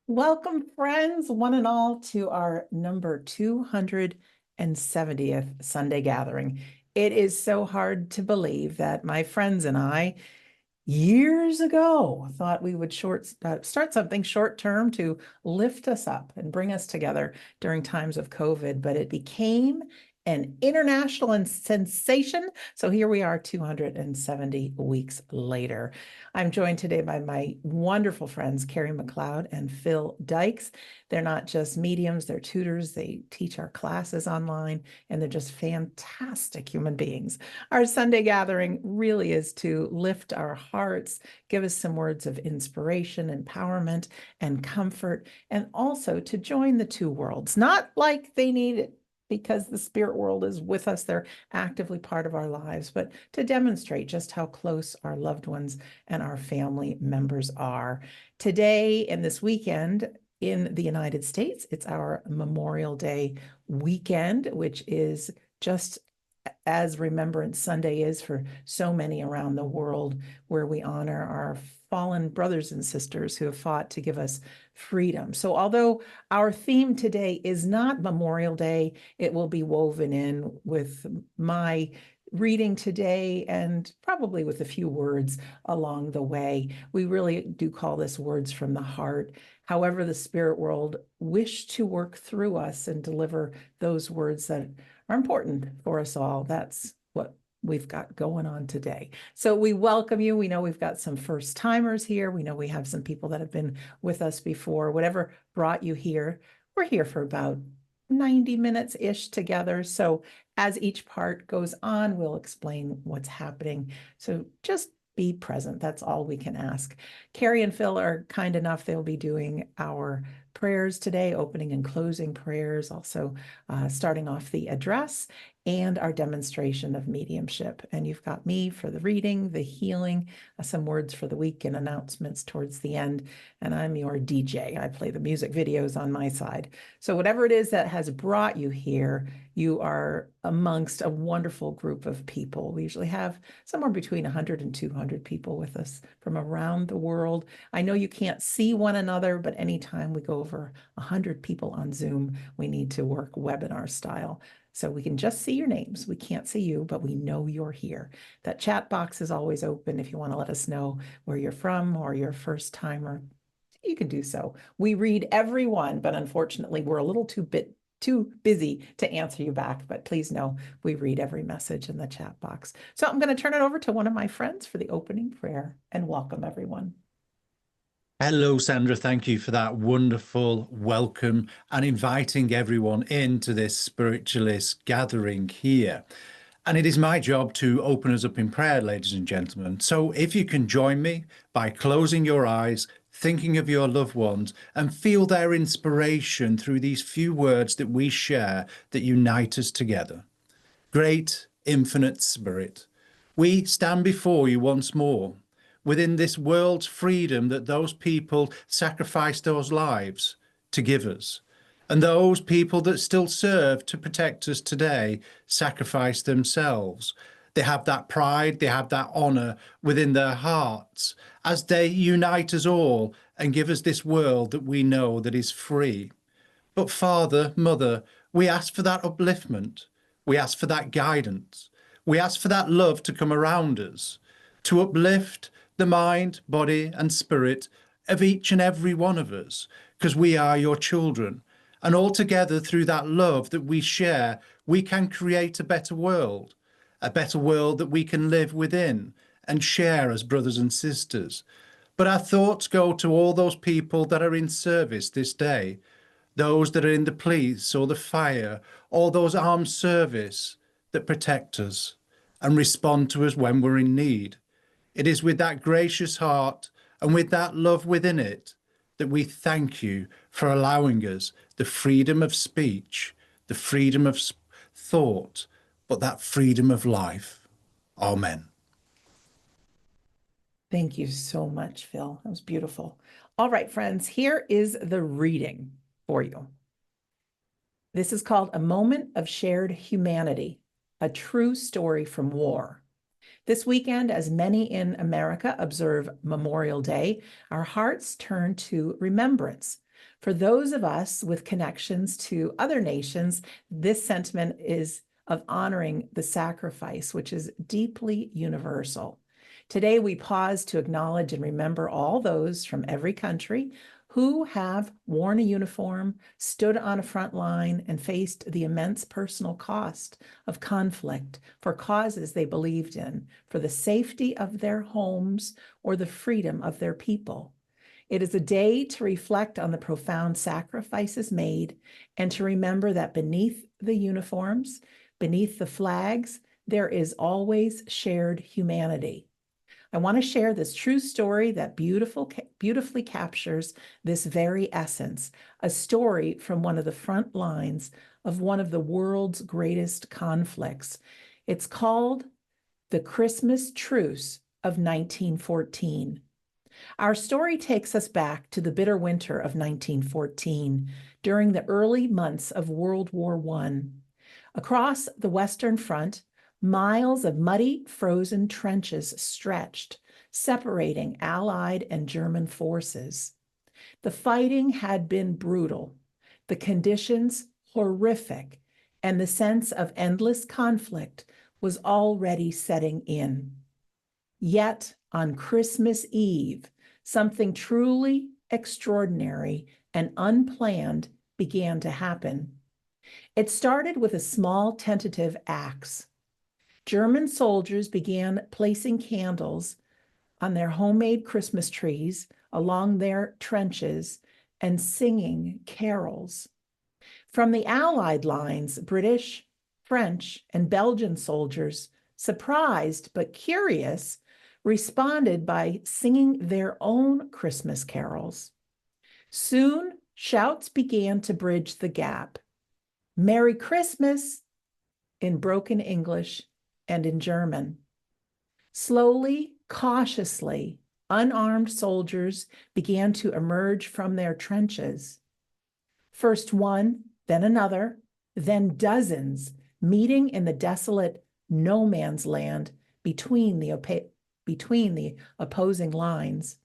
Welcome, friends, one and all, to our number 270th Sunday gathering. It is so hard to believe that my friends and I, years ago, thought we would start something short term to lift us up and bring us together during times of COVID, but it became an international sensation. So here we are 270 weeks later. I'm joined today by my wonderful friends, Kerry McLeod and Phil Dykes. They're not just mediums, they're tutors. They teach our classes online, and they're just fantastic human beings. Our Sunday gathering really is to lift our hearts, give us some words of inspiration, empowerment, and comfort, and also to join the two worlds, not like they need it because the spirit world is with us. They're actively part of our lives, but to demonstrate just how close our loved ones and our family members are. Today and this weekend in the United States, it's our Memorial Day weekend, which is just as Remembrance Sunday is for so many around the world, where we honor our fallen brothers and sisters who have fought to give us freedom. So although our theme today is not Memorial Day, it will be woven in with my reading today and probably with a few words along the way. We really do call this words from the heart. However, the spirit world wished to work through us and deliver those words that are important for us all. That's what we've got going on today. So we welcome you. We know we've got some first timers here. We know we have some people that have been with us before. Whatever brought you here, we're here for about 90 minutes-ish together. So as each part goes on, we'll explain what's happening. So just be present. That's all we can ask. Kerry and Phil are kind enough. They'll be doing our prayers today, opening and closing prayers, also starting off the address and our demonstration of mediumship. And you've got me for the reading, the healing, some words for the week and announcements towards the end. And I'm your DJ. I play the music videos on my side. So whatever it is that has brought you here, you are amongst a wonderful group of people. We usually have somewhere between 100 and 200 people with us from around the world. I know you can't see one another, but anytime we go over 100 people on Zoom, we need to work webinar style. So we can just see your names. We can't see you, but we know you're here. That chat box is always open if you want to let us know where you're from or you're a first timer. You can do so. We read everyone, but unfortunately, we're a little too busy to answer you back, but please know we read every message in the chat box. So I'm going to turn it over to one of my friends for the opening prayer and welcome everyone. Hello, Sandra. Thank you for that wonderful welcome and inviting everyone into this spiritualist gathering here. And it is my job to open us up in prayer, ladies and gentlemen. So if you can join me by closing your eyes, thinking of your loved ones, and feel their inspiration through these few words that we share that unite us together. Great, infinite Spirit, we stand before you once more within this world's freedom that those people sacrificed those lives to give us. And those people that still serve to protect us today sacrifice themselves. They have that pride, they have that honour within their hearts as they unite us all and give us this world that we know that is free. But Father, Mother, we ask for that upliftment. We ask for that guidance. We ask for that love to come around us, to uplift the mind, body, and spirit of each and every one of us, because we are your children. And all together, through that love that we share, we can create a better world that we can live within and share as brothers and sisters. But our thoughts go to all those people that are in service this day, those that are in the police or the fire, or those armed service that protect us and respond to us when we're in need. It is with that gracious heart and with that love within it that we thank you for allowing us the freedom of speech, the freedom of thought, but that freedom of life. Amen. Thank you so much, Phil. That was beautiful. All right, friends, here is the reading for you. This is called A Moment of Shared Humanity, a true story from war. This weekend, as many in America observe Memorial Day, our hearts turn to remembrance. For those of us with connections to other nations, this sentiment is of honoring the sacrifice, which is deeply universal. Today, we pause to acknowledge and remember all those from every country who have worn a uniform, stood on a front line, and faced the immense personal cost of conflict for causes they believed in, for the safety of their homes or the freedom of their people. It is a day to reflect on the profound sacrifices made and to remember that beneath the uniforms, beneath the flags, there is always shared humanity. I want to share this true story that beautifully captures this very essence, a story from one of the front lines of one of the world's greatest conflicts. It's called The Christmas Truce of 1914. Our story takes us back to the bitter winter of 1914, during the early months of World War I. Across the Western Front, miles of muddy, frozen trenches stretched, separating Allied and German forces. The fighting had been brutal, the conditions horrific, and the sense of endless conflict was already setting in. Yet on Christmas Eve, something truly extraordinary and unplanned began to happen. It started with a small tentative axe. German soldiers began placing candles on their homemade Christmas trees along their trenches and singing carols. From the Allied lines, British, French, and Belgian soldiers, surprised but curious, responded by singing their own Christmas carols. Soon, shouts began to bridge the gap. Merry Christmas in broken English and in German. Slowly, cautiously, unarmed soldiers began to emerge from their trenches. First one, then another, then dozens, meeting in the desolate no man's land between the opposing lines.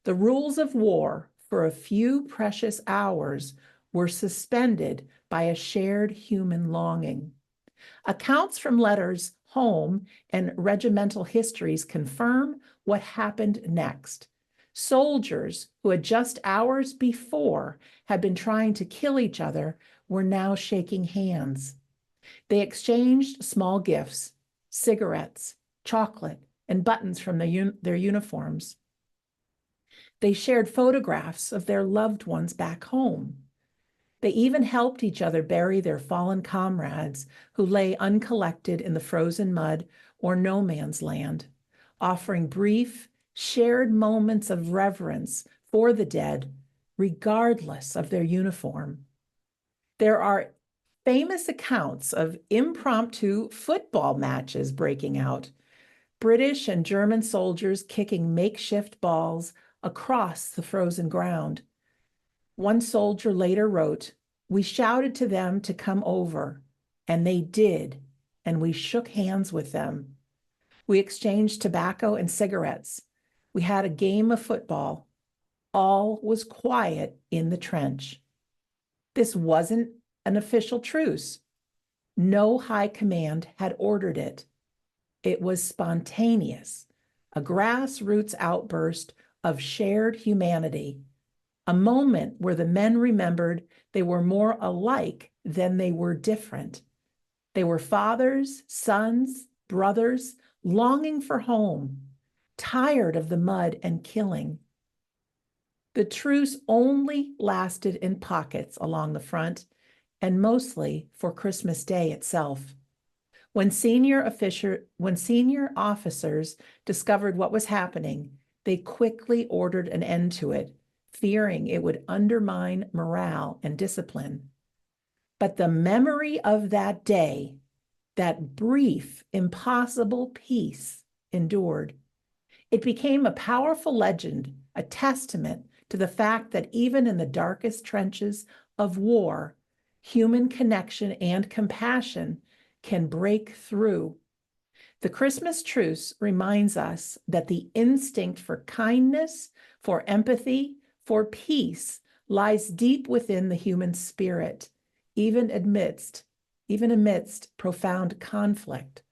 The rules of war for a few precious hours were suspended by a shared human longing. Accounts from letters home and regimental histories confirm what happened next. Soldiers who had just hours before had been trying to kill each other were now shaking hands. They exchanged small gifts, cigarettes, chocolate, and buttons from their uniforms. They shared photographs of their loved ones back home. They even helped each other bury their fallen comrades who lay uncollected in the frozen mud or no man's land, offering brief, shared moments of reverence for the dead, regardless of their uniform. There are famous accounts of impromptu football matches breaking out, British and German soldiers kicking makeshift balls across the frozen ground. One soldier later wrote, "We shouted to them to come over, and they did, and we shook hands with them. We exchanged tobacco and cigarettes. We had a game of football. All was quiet in the trench." This wasn't an official truce. No high command had ordered it. It was spontaneous, a grassroots outburst of shared humanity, a moment where the men remembered they were more alike than they were different. They were fathers, sons, brothers, longing for home, tired of the mud and killing. The truce only lasted in pockets along the front and mostly for Christmas Day itself. When senior officers discovered what was happening, they quickly ordered an end to it, fearing it would undermine morale and discipline. But the memory of that day, that brief, impossible peace, endured. It became a powerful legend, a testament to the fact that even in the darkest trenches of war, human connection and compassion can break through. The Christmas truce reminds us that the instinct for kindness, for empathy, for peace lies deep within the human spirit, even amidst profound conflict.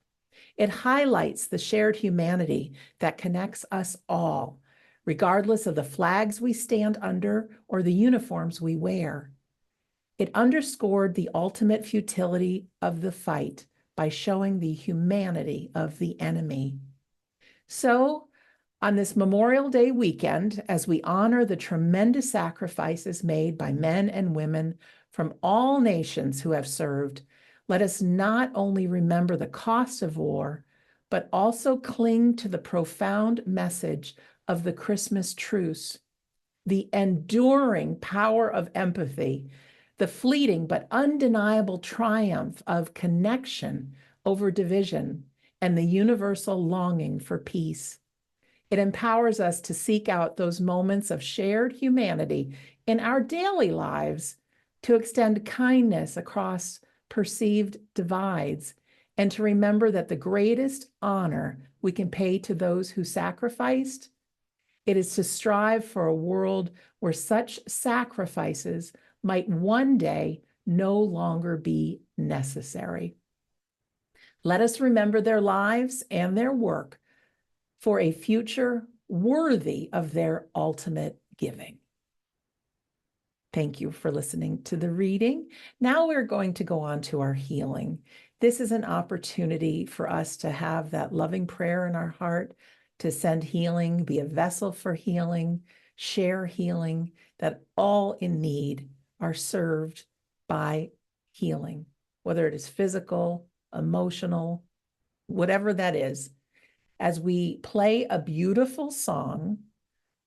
It highlights the shared humanity that connects us all, regardless of the flags we stand under or the uniforms we wear. It underscored the ultimate futility of the fight by showing the humanity of the enemy. So, on this Memorial Day weekend, as we honor the tremendous sacrifices made by men and women from all nations who have served, let us not only remember the cost of war, but also cling to the profound message of the Christmas truce, the enduring power of empathy, the fleeting but undeniable triumph of connection over division, and the universal longing for peace. It empowers us to seek out those moments of shared humanity in our daily lives, to extend kindness across perceived divides, and to remember that the greatest honor we can pay to those who sacrificed, it is to strive for a world where such sacrifices might one day no longer be necessary. Let us remember their lives and their work for a future worthy of their ultimate giving. Thank you for listening to the reading. Now we're going to go on to our healing. This is an opportunity for us to have that loving prayer in our heart, to send healing, be a vessel for healing, share healing, that all in need are served by healing, whether it is physical, emotional, whatever that is. As we play a beautiful song,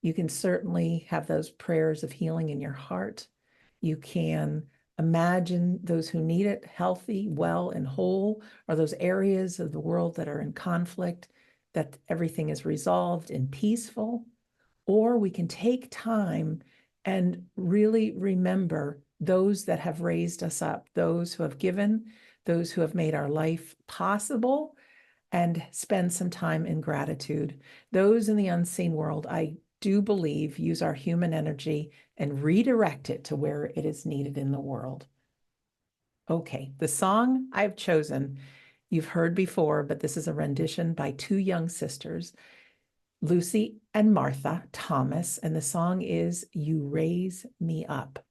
you can certainly have those prayers of healing in your heart. You can imagine those who need it healthy, well, and whole, or those areas of the world that are in conflict, that everything is resolved and peaceful. Or we can take time and really remember those that have raised us up, those who have given, those who have made our life possible, and spend some time in gratitude. Those in the unseen world, I do believe, use our human energy and redirect it to where it is needed in the world. Okay, the song I've chosen, you've heard before, but this is a rendition by two young sisters, Lucy and Martha Thomas, and the song is You Raise Me Up.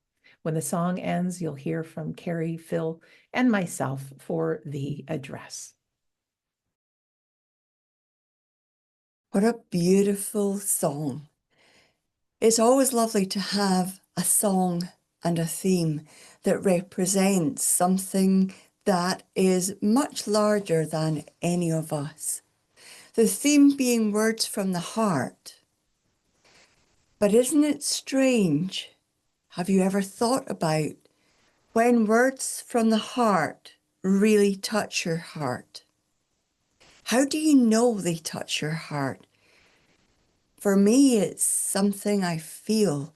When the song ends, you'll hear from Kerry, Phil, and myself for the address. What a beautiful song. It's always lovely to have a song and a theme that represents something that is much larger than any of us. The theme being words from the heart. But isn't it strange? Have you ever thought about when words from the heart really touch your heart? How do you know they touch your heart? For me, it's something I feel.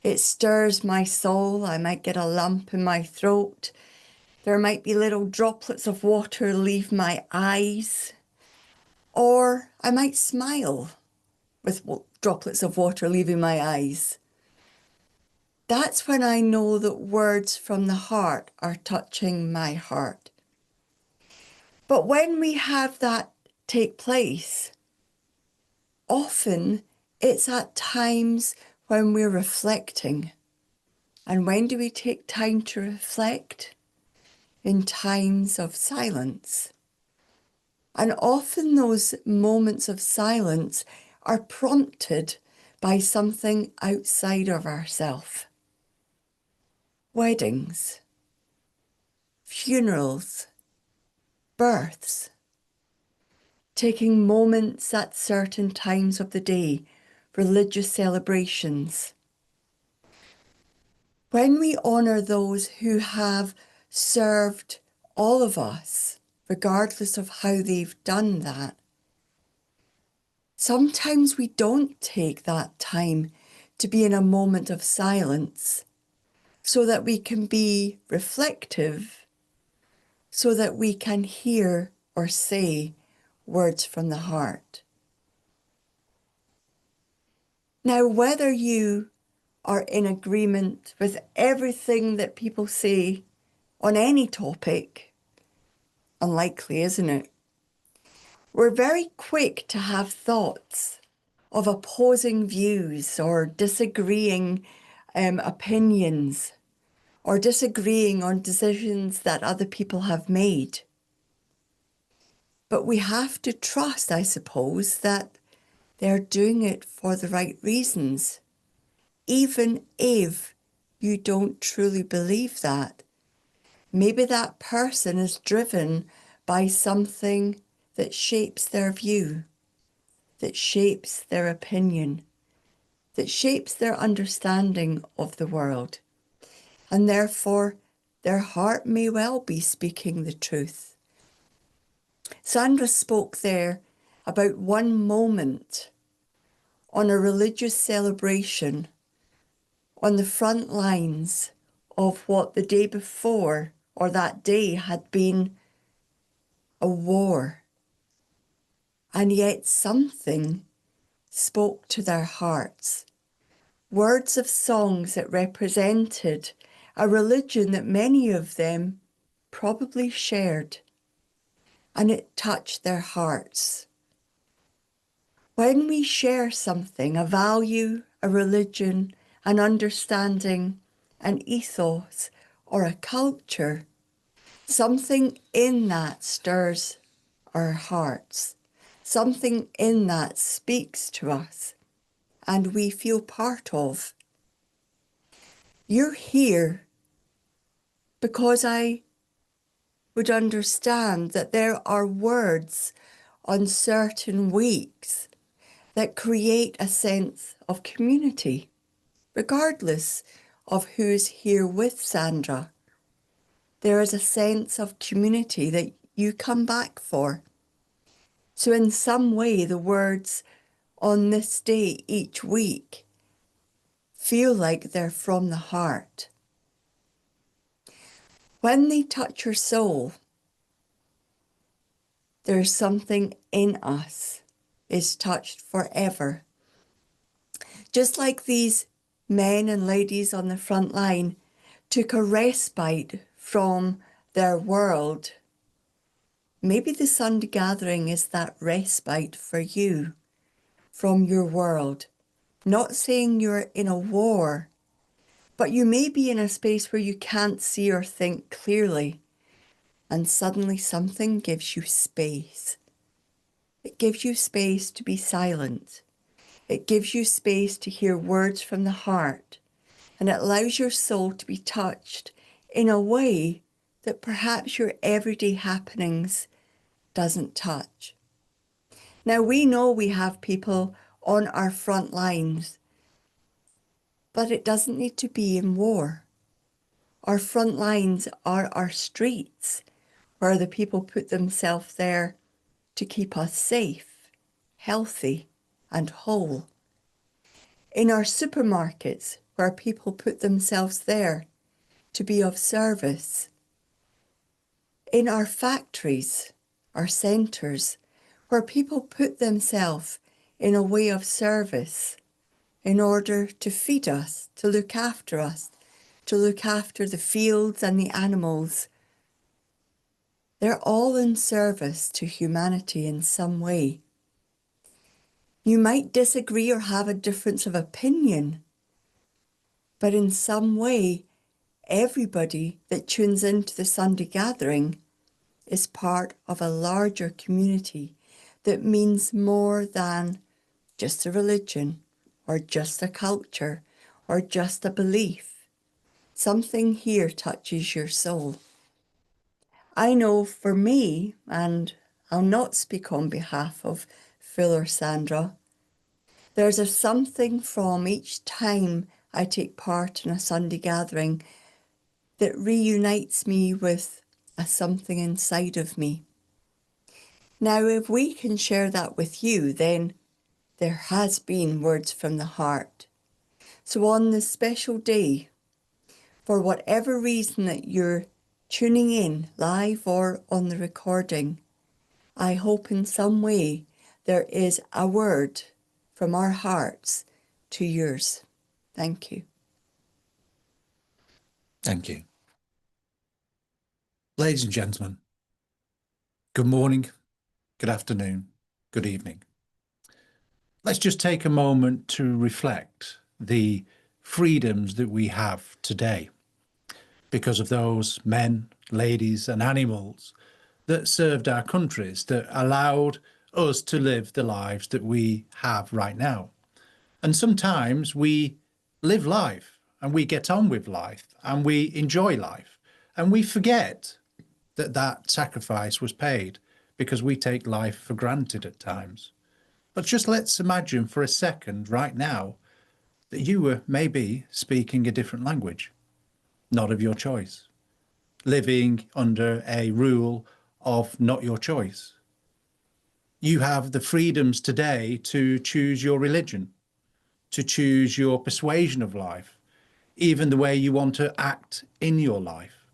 It stirs my soul. I might get a lump in my throat. There might be little droplets of water leave my eyes. Or I might smile with droplets of water leaving my eyes. That's when I know that words from the heart are touching my heart. But when we have that take place, often it's at times when we're reflecting. And when do we take time to reflect? In times of silence. And often those moments of silence are prompted by something outside of ourselves. Weddings, funerals, births, taking moments at certain times of the day, religious celebrations. When we honour those who have served all of us, regardless of how they've done that, sometimes we don't take that time to be in a moment of silence so that we can be reflective, so that we can hear or say words from the heart. Now, whether you are in agreement with everything that people say on any topic. Unlikely, isn't it? We're very quick to have thoughts of opposing views or disagreeing opinions or disagreeing on decisions that other people have made. But we have to trust, I suppose, that they're doing it for the right reasons, even if you don't truly believe that. Maybe that person is driven by something that shapes their view, that shapes their opinion, that shapes their understanding of the world. And therefore, their heart may well be speaking the truth. Sandra spoke there about one moment on a religious celebration on the front lines of what the day before or that day had been a war. And yet something spoke to their hearts. Words of songs that represented a religion that many of them probably shared. And it touched their hearts. When we share something, a value, a religion, an understanding, an ethos, or a culture, something in that stirs our hearts. Something in that speaks to us and we feel part of. You're here because I would understand that there are words on certain weeks that create a sense of community, regardless of who's here with Sandra. There is a sense of community that you come back for. So in some way, the words on this day each week feel like they're from the heart. When they touch your soul, there's something in us is touched forever. Just like these men and ladies on the front line took a respite from their world, maybe the Sunday gathering is that respite for you from your world. Not saying you're in a war, but you may be in a space where you can't see or think clearly, and suddenly something gives you space. It gives you space to be silent. It gives you space to hear words from the heart, and it allows your soul to be touched in a way that perhaps your everyday happenings doesn't touch. Now, we know we have people on our front lines, but it doesn't need to be in war. Our front lines are our streets, where the people put themselves there to keep us safe, healthy, and whole. In our supermarkets, where people put themselves there to be of service. In our factories, our centres, where people put themselves in a way of service in order to feed us, to look after us, to look after the fields and the animals. They're all in service to humanity in some way. You might disagree or have a difference of opinion, but in some way, everybody that tunes into the Sunday gathering is part of a larger community that means more than just a religion or just a culture or just a belief. Something here touches your soul. I know for me, and I'll not speak on behalf of Phil or Sandra, there's a something from each time I take part in a Sunday gathering that reunites me with a something inside of me. Now, if we can share that with you, then there has been words from the heart. So on this special day, for whatever reason that you're tuning in live or on the recording, I hope in some way there is a word from our hearts to yours. Thank you. Thank you. Ladies and gentlemen, good morning, good afternoon, good evening. Let's just take a moment to reflect the freedoms that we have today because of those men, ladies, and animals that served our countries, that allowed us to live the lives that we have right now. And sometimes we live life and we get on with life and we enjoy life and we forget that that sacrifice was paid because we take life for granted at times. But just let's imagine for a second right now that you were maybe speaking a different language, not of your choice, living under a rule of not your choice. You have the freedoms today to choose your religion, to choose your persuasion of life, even the way you want to act in your life.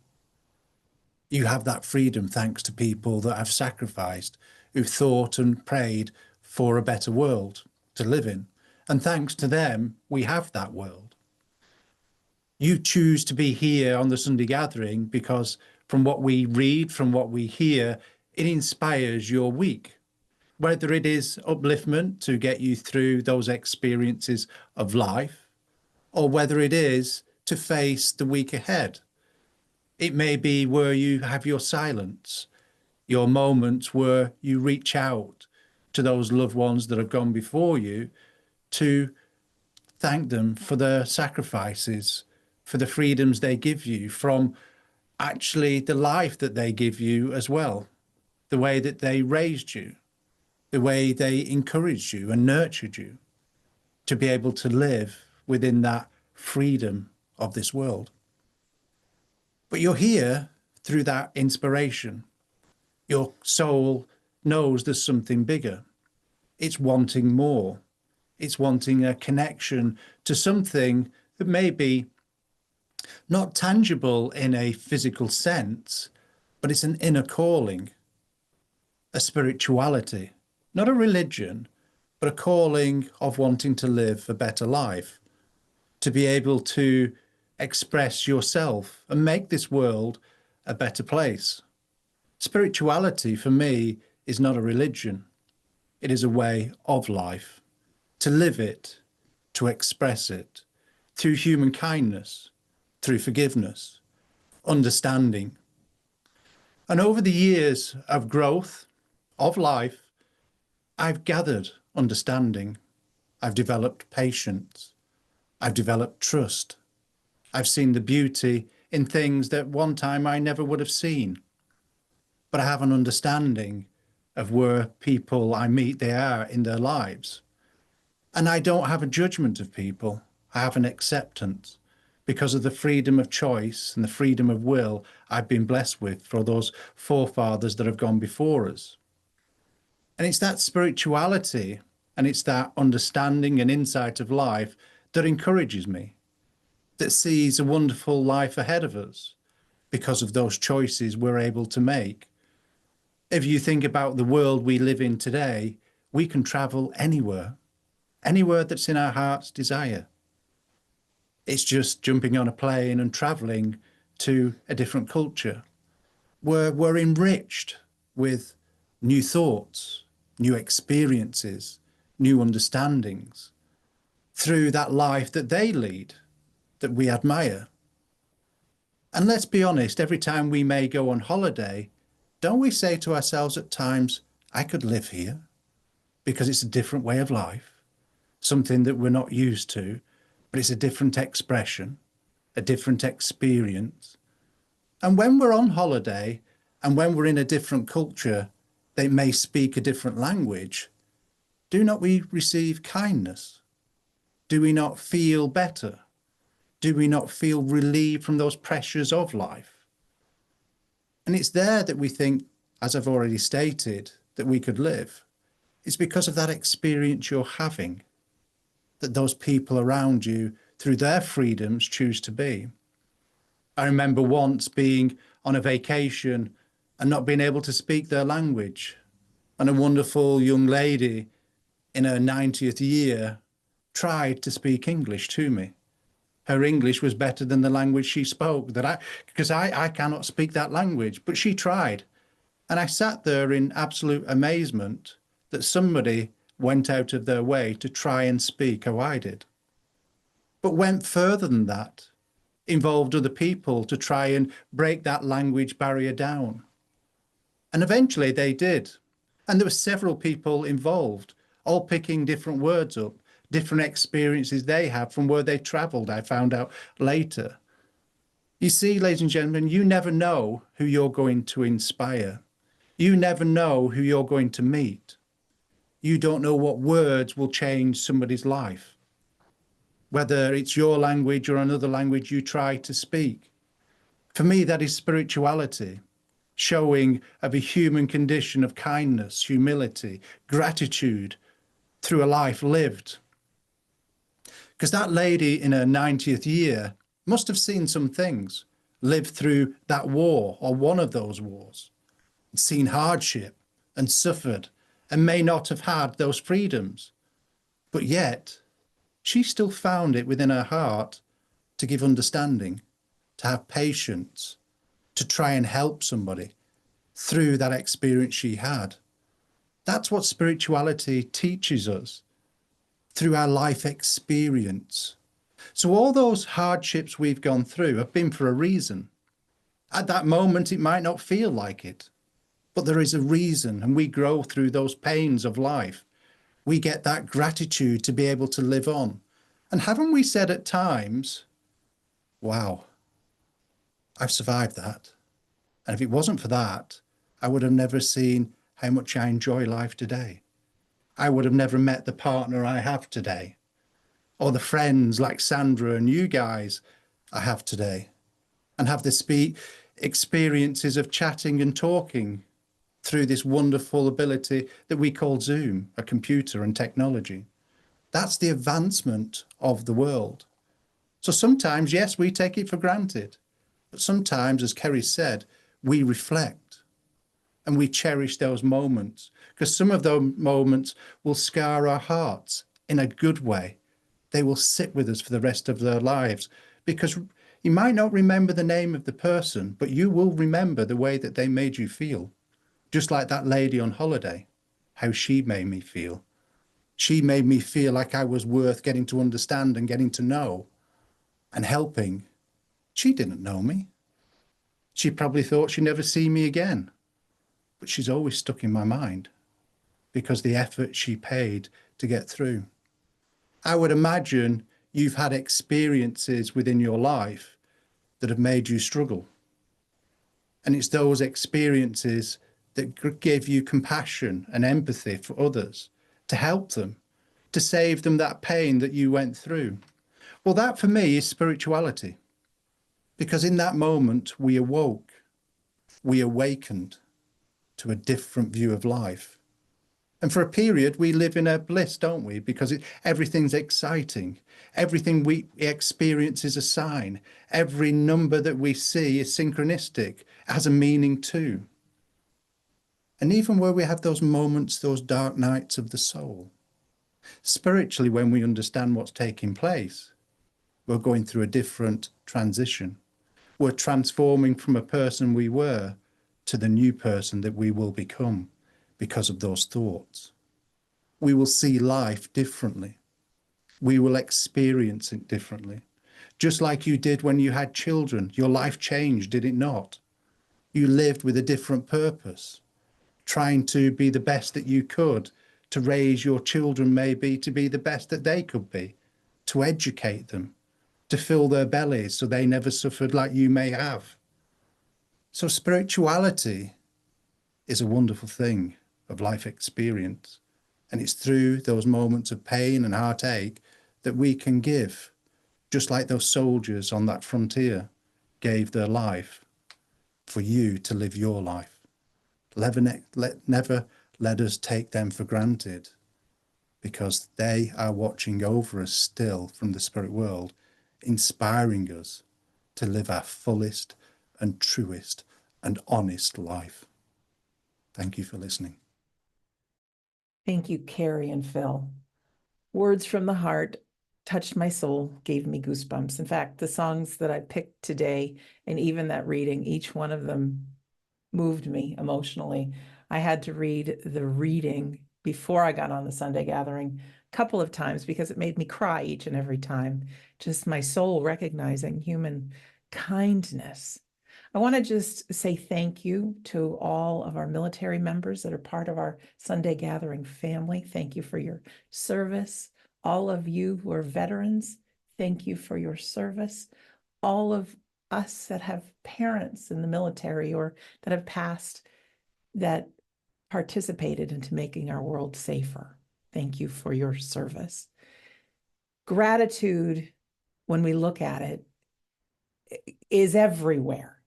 You have that freedom thanks to people that have sacrificed, who've thought and prayed for a better world to live in. And thanks to them, we have that world. You choose to be here on the Sunday gathering because from what we read, from what we hear, it inspires your week. Whether it is upliftment to get you through those experiences of life, or whether it is to face the week ahead. It may be where you have your silence, your moments where you reach out to those loved ones that have gone before you to thank them for their sacrifices, for the freedoms they give you, from actually the life that they give you as well, the way that they raised you, the way they encouraged you and nurtured you to be able to live within that freedom of this world. But you're here through that inspiration. Your soul knows there's something bigger. It's wanting more. It's wanting a connection to something that may be not tangible in a physical sense, but it's an inner calling, a spirituality, not a religion, but a calling of wanting to live a better life, to be able to express yourself and make this world a better place. Spirituality for me is not a religion. It is a way of life, to live it, to express it through human kindness, through forgiveness, understanding. And over the years of growth, of life, I've gathered understanding. I've developed patience. I've developed trust. I've seen the beauty in things that one time I never would have seen. But I have an understanding of where people I meet, they are in their lives. And I don't have a judgment of people. I have an acceptance because of the freedom of choice and the freedom of will I've been blessed with for those forefathers that have gone before us. And it's that spirituality and it's that understanding and insight of life that encourages me, that sees a wonderful life ahead of us because of those choices we're able to make. If you think about the world we live in today, we can travel anywhere, anywhere that's in our heart's desire. It's just jumping on a plane and traveling to a different culture. We're enriched with new thoughts, new experiences, new understandings through that life that they lead, that we admire. And let's be honest, every time we may go on holiday, don't we say to ourselves at times, I could live here because it's a different way of life, something that we're not used to, but it's a different expression, a different experience. And when we're on holiday and when we're in a different culture, they may speak a different language. Do not we receive kindness? Do we not feel better? Do we not feel relieved from those pressures of life? And it's there that we think, as I've already stated, that we could live. It's because of that experience you're having, that those people around you, through their freedoms, choose to be. I remember once being on a vacation and not being able to speak their language. And a wonderful young lady in her 90th year tried to speak English to me. Her English was better than the language she spoke, because I cannot speak that language, but she tried. And I sat there in absolute amazement that somebody went out of their way to try and speak how I did, but went further than that, involved other people to try and break that language barrier down. And eventually they did. And there were several people involved, all picking different words up, different experiences they had from where they traveled, I found out later. You see, ladies and gentlemen, you never know who you're going to inspire. You never know who you're going to meet. You don't know what words will change somebody's life. Whether it's your language or another language you try to speak. For me, that is spirituality, showing of a human condition of kindness, humility, gratitude through a life lived. Because that lady in her 90th year must have seen some things, lived through that war or one of those wars, seen hardship and suffered and may not have had those freedoms. But yet, she still found it within her heart to give understanding, to have patience, to try and help somebody through that experience she had. That's what spirituality teaches us through our life experience. So all those hardships we've gone through have been for a reason. At that moment, it might not feel like it, but there is a reason, and we grow through those pains of life. We get that gratitude to be able to live on. And haven't we said at times, wow, I've survived that. And if it wasn't for that, I would have never seen how much I enjoy life today. I would have never met the partner I have today, or the friends like Sandra and you guys I have today, and have the experiences of chatting and talking through this wonderful ability that we call Zoom, a computer and technology. That's the advancement of the world. So sometimes, yes, we take it for granted, but sometimes, as Kerry said, we reflect and we cherish those moments, because some of those moments will scar our hearts in a good way. They will sit with us for the rest of their lives, because you might not remember the name of the person, but you will remember the way that they made you feel. Just like that lady on holiday, how she made me feel. She made me feel like I was worth getting to understand and getting to know and helping. She didn't know me. She probably thought she'd never see me again, but she's always stuck in my mind because the effort she paid to get through. I would imagine you've had experiences within your life that have made you struggle. And it's those experiences that give you compassion and empathy for others, to help them, to save them that pain that you went through. Well, that for me is spirituality, because in that moment we awoke, we awakened to a different view of life. And for a period, we live in a bliss, don't we? Because everything's exciting. Everything we experience is a sign. Every number that we see is synchronistic, has a meaning too. And even where we have those moments, those dark nights of the soul, spiritually, when we understand what's taking place, we're going through a different transition. We're transforming from a person we were to the new person that we will become because of those thoughts. We will see life differently. We will experience it differently. Just like you did when you had children, your life changed, did it not? You lived with a different purpose, trying to be the best that you could, to raise your children maybe to be the best that they could be, to educate them, to fill their bellies so they never suffered like you may have. So spirituality is a wonderful thing of life experience. And it's through those moments of pain and heartache that we can give, just like those soldiers on that frontier gave their life for you to live your life. Never let us take them for granted, because they are watching over us still from the spirit world, inspiring us to live our fullest and truest and honest life. Thank you for listening. Thank you, Kerry and Phil. Words from the heart, touched my soul, gave me goosebumps. In fact, the songs that I picked today and even that reading, each one of them moved me emotionally. I had to read the reading before I got on the Sunday gathering a couple of times because it made me cry each and every time. Just my soul recognizing human kindness. I want to just say thank you to all of our military members that are part of our Sunday gathering family. Thank you for your service. All of you who are veterans, thank you for your service. All of us that have parents in the military or that have passed that participated into making our world safer. Thank you for your service. Gratitude, when we look at it, is everywhere.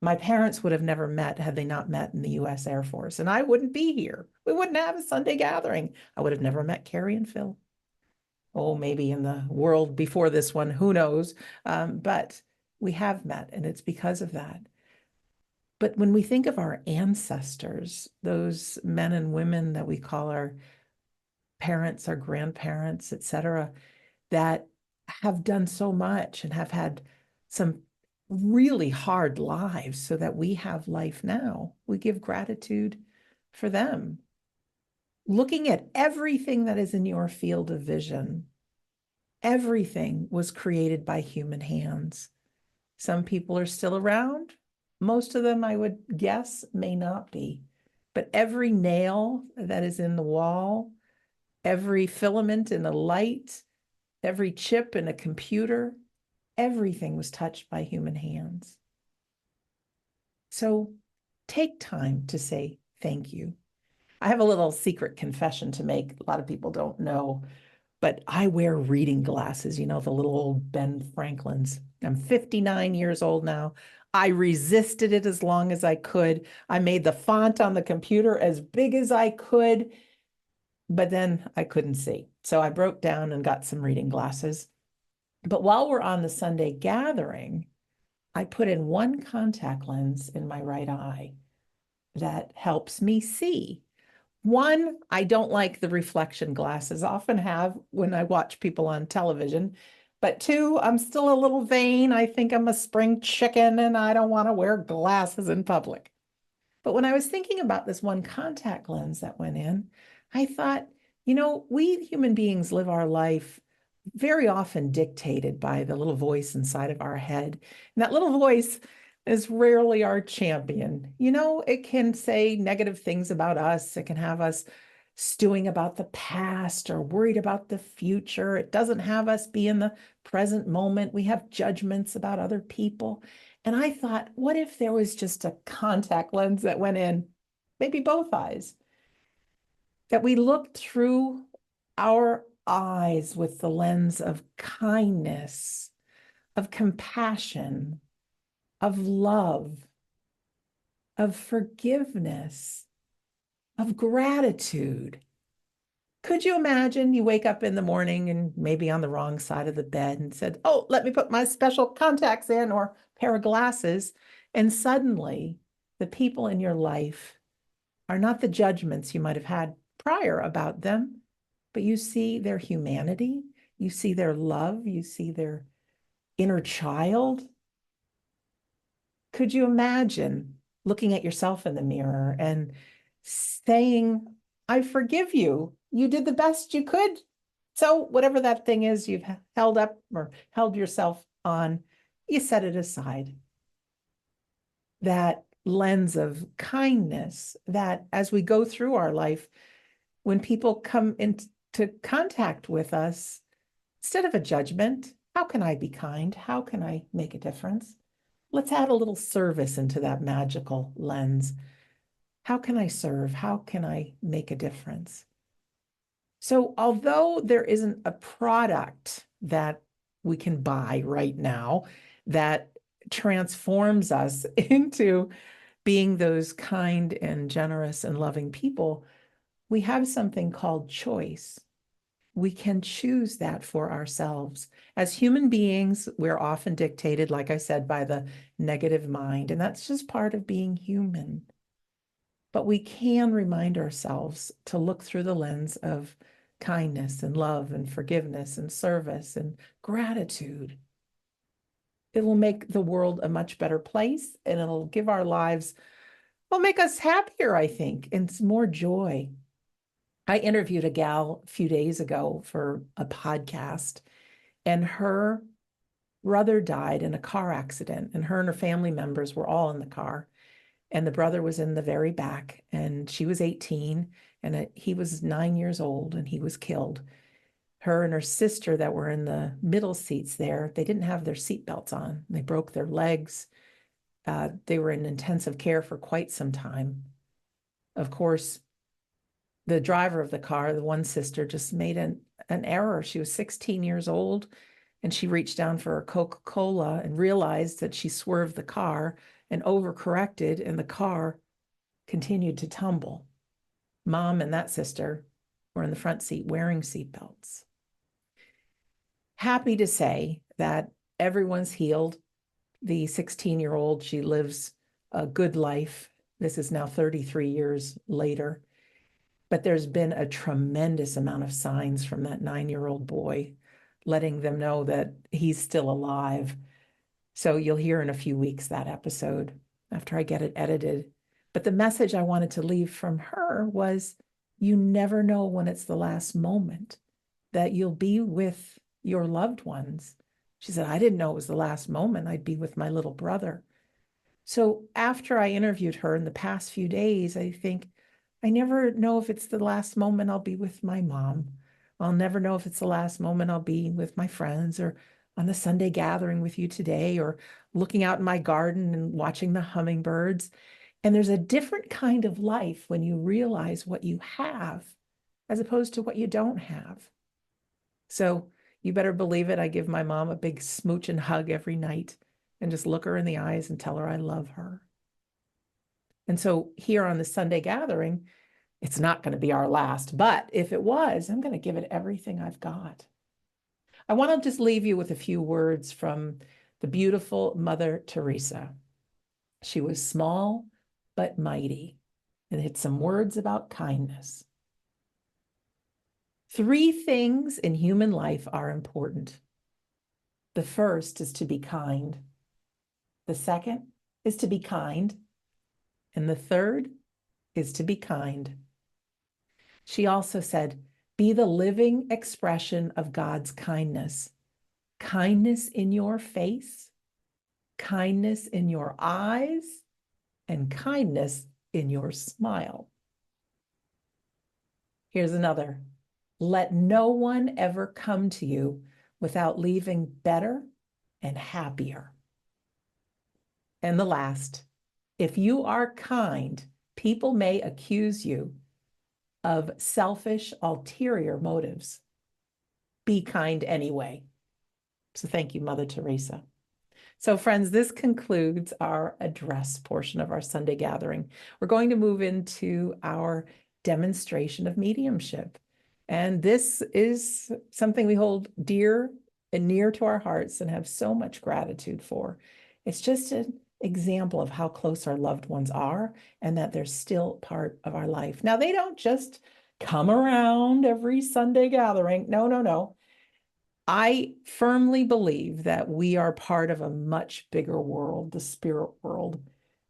My parents would have never met had they not met in the U.S. Air Force, and I wouldn't be here. We wouldn't have a Sunday gathering. I would have never met Kerry and Phil. Oh, maybe in the world before this one, who knows? But we have met, and it's because of that. But when we think of our ancestors, those men and women that we call our parents, our grandparents, etc., that have done so much and have had some really hard lives so that we have life now, we give gratitude for them. Looking at everything that is in your field of vision, everything was created by human hands. Some people are still around. Most of them, I would guess, may not be. But every nail that is in the wall, every filament in a light, every chip in a computer, everything was touched by human hands. So take time to say thank you. I have a little secret confession to make. A lot of people don't know, but I wear reading glasses, you know, the little old Ben Franklins. I'm 59 years old now. I resisted it as long as I could. I made the font on the computer as big as I could, but then I couldn't see. So I broke down and got some reading glasses. But while we're on the Sunday gathering, I put in one contact lens in my right eye that helps me see. One, I don't like the reflection glasses, often have when I watch people on television. But two, I'm still a little vain. I think I'm a spring chicken and I don't want to wear glasses in public. But when I was thinking about this one contact lens that went in, I thought, you know, we human beings live our life very often dictated by the little voice inside of our head. And that little voice is rarely our champion. You know, it can say negative things about us. It can have us stewing about the past or worried about the future. It doesn't have us be in the present moment. We have judgments about other people. And I thought, what if there was just a contact lens that went in, maybe both eyes, that we looked through our eyes with the lens of kindness, of compassion, of love, of forgiveness, of gratitude. Could you imagine you wake up in the morning and maybe on the wrong side of the bed and said, oh, let me put my special contacts in or pair of glasses. And suddenly the people in your life are not the judgments you might have had prior about them, but you see their humanity, you see their love, you see their inner child. Could you imagine looking at yourself in the mirror and saying, I forgive you. You did the best you could. So whatever that thing is you've held up or held yourself on, you set it aside. That lens of kindness that as we go through our life, when people come into contact with us, instead of a judgment, how can I be kind? How can I make a difference? Let's add a little service into that magical lens. How can I serve? How can I make a difference? So although there isn't a product that we can buy right now that transforms us into being those kind and generous and loving people, we have something called choice. We can choose that for ourselves. As human beings, we're often dictated, like I said, by the negative mind, and that's just part of being human. But we can remind ourselves to look through the lens of kindness and love and forgiveness and service and gratitude. It will make the world a much better place, and it'll give our lives, will make us happier, I think, and more joy. I interviewed a gal a few days ago for a podcast, and her brother died in a car accident, and her family members were all in the car. And the brother was in the very back, and she was 18, and he was 9 years old, and he was killed. Her and her sister that were in the middle seats there, they didn't have their seatbelts on. They broke their legs. They were in intensive care for quite some time. Of course, the driver of the car, the one sister, just made an error. She was 16 years old, and she reached down for a Coca-Cola and realized that she swerved the car and overcorrected, and the car continued to tumble. Mom and that sister were in the front seat wearing seatbelts. Happy to say that everyone's healed. The 16-year-old, she lives a good life. This is now 33 years later. But there's been a tremendous amount of signs from that 9-year-old boy, letting them know that he's still alive. So you'll hear in a few weeks that episode after I get it edited. But the message I wanted to leave from her was, you never know when it's the last moment that you'll be with your loved ones. She said, I didn't know it was the last moment I'd be with my little brother. So after I interviewed her in the past few days, I think, I never know if it's the last moment I'll be with my mom. I'll never know if it's the last moment I'll be with my friends, or on the Sunday gathering with you today, or looking out in my garden and watching the hummingbirds. And there's a different kind of life when you realize what you have as opposed to what you don't have. So you better believe it. I give my mom a big smooch and hug every night and just look her in the eyes and tell her I love her. And so here on the Sunday gathering, it's not going to be our last, but if it was, I'm going to give it everything I've got. I want to just leave you with a few words from the beautiful Mother Teresa. She was small but mighty, and had some words about kindness. 3 things in human life are important. The first is to be kind. The second is to be kind. And the third is to be kind. She also said, be the living expression of God's kindness. Kindness in your face, kindness in your eyes, and kindness in your smile. Here's another. Let no one ever come to you without leaving better and happier. And the last, if you are kind, people may accuse you of selfish, ulterior motives. Be kind anyway. So thank you, Mother Teresa. So friends, this concludes our address portion of our Sunday gathering. We're going to move into our demonstration of mediumship. And this is something we hold dear and near to our hearts and have so much gratitude for. It's just an example of how close our loved ones are and that they're still part of our life. Now, they don't just come around every Sunday gathering. No, no, no. I firmly believe that we are part of a much bigger world, the spirit world.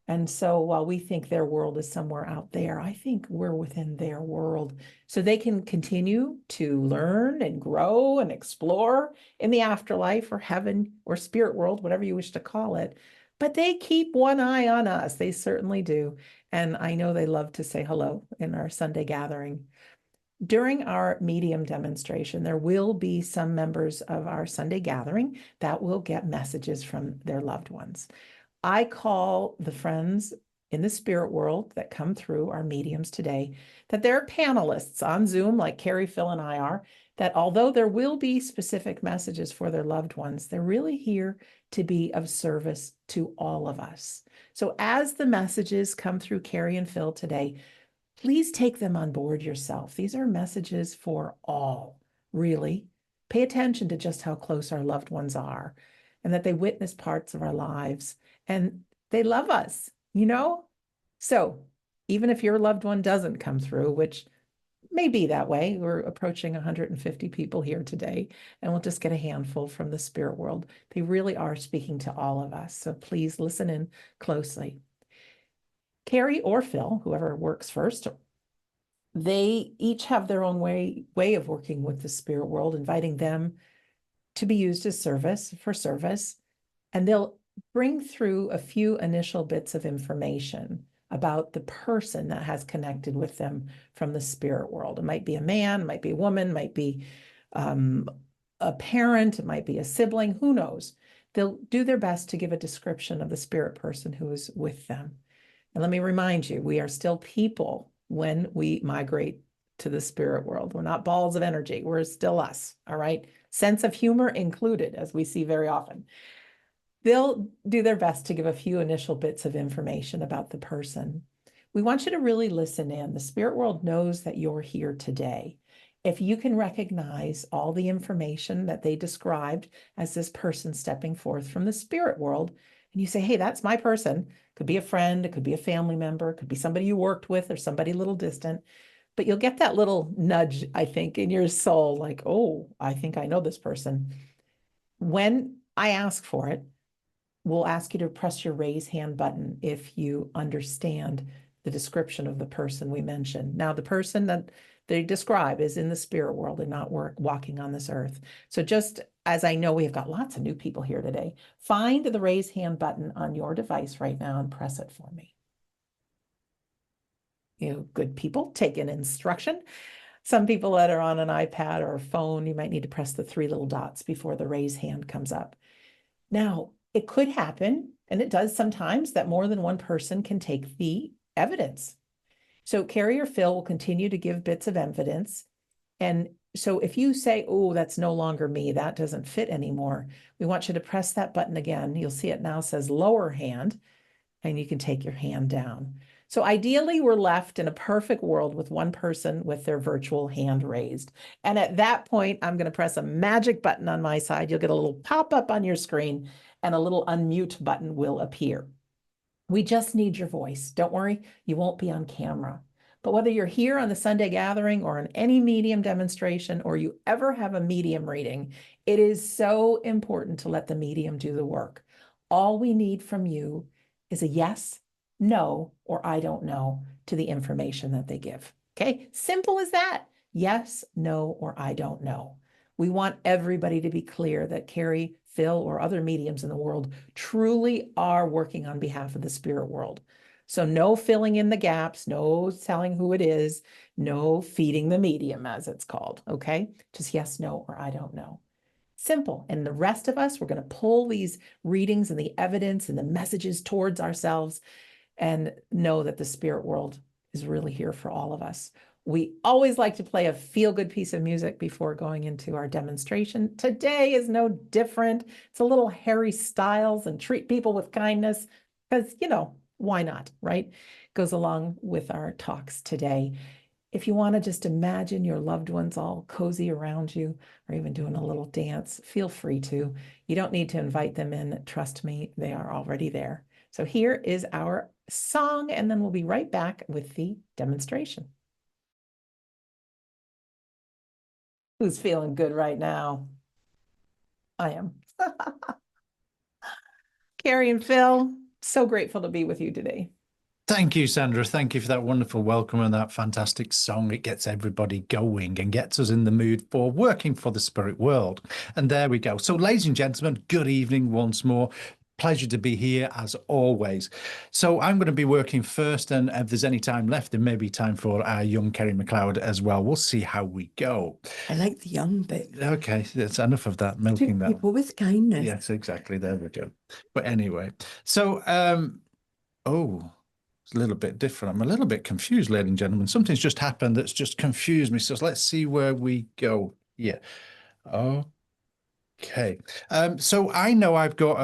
And so while we think their world is somewhere out there, I think we're within their world. So they can continue to learn and grow and explore in the afterlife or heaven or spirit world, whatever you wish to call it. But they keep one eye on us. They certainly do. And I know they love to say hello in our Sunday gathering. During our medium demonstration, there will be some members of our Sunday gathering that will get messages from their loved ones. I call the friends in the spirit world that come through our mediums today, that they're panelists on Zoom, like Kerry, Phil, and I are, that although there will be specific messages for their loved ones, they're really here to be of service to all of us. So as the messages come through Kerry and Phil today, please take them on board yourself. These are messages for all, really. Pay attention to just how close our loved ones are and that they witness parts of our lives and they love us, you know? So even if your loved one doesn't come through, which may be that way. We're approaching 150 people here today, and we'll just get a handful from the spirit world. They really are speaking to all of us. So please listen in closely. Kerry or Phil, whoever works first, they each have their own way of working with the spirit world, inviting them to be used as service, and they'll bring through a few initial bits of information about the person that has connected with them from the spirit world. It might be a man, might be a woman, might be a parent, it might be a sibling, who knows? They'll do their best to give a description of the spirit person who is with them. And let me remind you, we are still people when we migrate to the spirit world. We're not balls of energy. We're still us, all right? Sense of humor included, as we see very often. They'll do their best to give a few initial bits of information about the person. We want you to really listen in. The spirit world knows that you're here today. If you can recognize all the information that they described as this person stepping forth from the spirit world, and you say, hey, that's my person. Could be a friend, it could be a family member, it could be somebody you worked with or somebody a little distant. But you'll get that little nudge, I think, in your soul, like, oh, I think I know this person. When I ask for it, we'll ask you to press your raise hand button if you understand the description of the person we mentioned. Now, the person that they describe is in the spirit world and not walking on this earth. So just as I know we've got lots of new people here today, find the raise hand button on your device right now and press it for me. You good people, take an instruction. Some people that are on an iPad or a phone, you might need to press the 3 little dots before the raise hand comes up. Now, it could happen, and it does sometimes, that more than one person can take the evidence. So Kerry or Phil will continue to give bits of evidence. And so if you say, oh, that's no longer me, that doesn't fit anymore, we want you to press that button again. You'll see it now says lower hand, and you can take your hand down. So ideally, we're left in a perfect world with one person with their virtual hand raised. And at that point, I'm going to press a magic button on my side. You'll get a little pop-up on your screen, and a little unmute button will appear. We just need your voice. Don't worry, you won't be on camera. But whether you're here on the Sunday gathering or in any medium demonstration, or you ever have a medium reading, it is so important to let the medium do the work. All we need from you is a yes, no, or I don't know to the information that they give. Okay, simple as that. Yes, no, or I don't know. We want everybody to be clear that Kerry, Phil, or other mediums in the world truly are working on behalf of the spirit world. So no filling in the gaps, no telling who it is, no feeding the medium, as it's called, okay? Just yes, no, or I don't know. Simple. And the rest of us, we're going to pull these readings and the evidence and the messages towards ourselves and know that the spirit world is really here for all of us. We always like to play a feel-good piece of music before going into our demonstration. Today is no different. It's a little Harry Styles and treat people with kindness because, you know, why not, right? Goes along with our talks today. If you want to just imagine your loved ones all cozy around you or even doing a little dance, feel free to. You don't need to invite them in. Trust me, they are already there. So here is our song, and then we'll be right back with the demonstration. Who's feeling good right now? I am. Kerry and Phil, so grateful to be with you today. Thank you, Sandra. Thank you for that wonderful welcome and that fantastic song. It gets everybody going and gets us in the mood for working for the spirit world. And there we go. So, ladies and gentlemen, good evening once more. Pleasure to be here as always. So I'm going to be working first, and if there's any time left, there may be time for our young Kerry McLeod as well. We'll see how we go. I like the young bit. Okay, that's enough of that, milking that. People with kindness. Yes, exactly. There we go. But anyway, so, oh, it's a little bit different. I'm a little bit confused, ladies and gentlemen. Something's just happened that's just confused me. So let's see where we go. Yeah. Okay. So I know I've got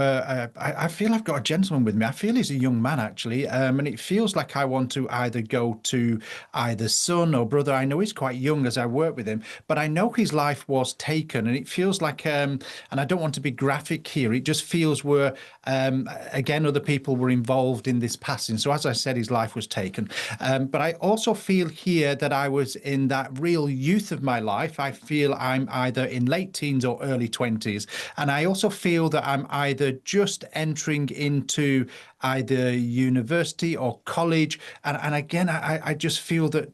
I feel I've got a gentleman with me. I feel he's a young man actually. And it feels like I want to either go to either son or brother. I know he's quite young as I work with him, but I know his life was taken and it feels like and I don't want to be graphic here. It just feels where again other people were involved in this passing. So as I said, his life was taken. But I also feel here that I was in that real youth of my life. I feel I'm either in late teens or early 20s. And I also feel that I'm either just entering into either university or college. And again, I just feel that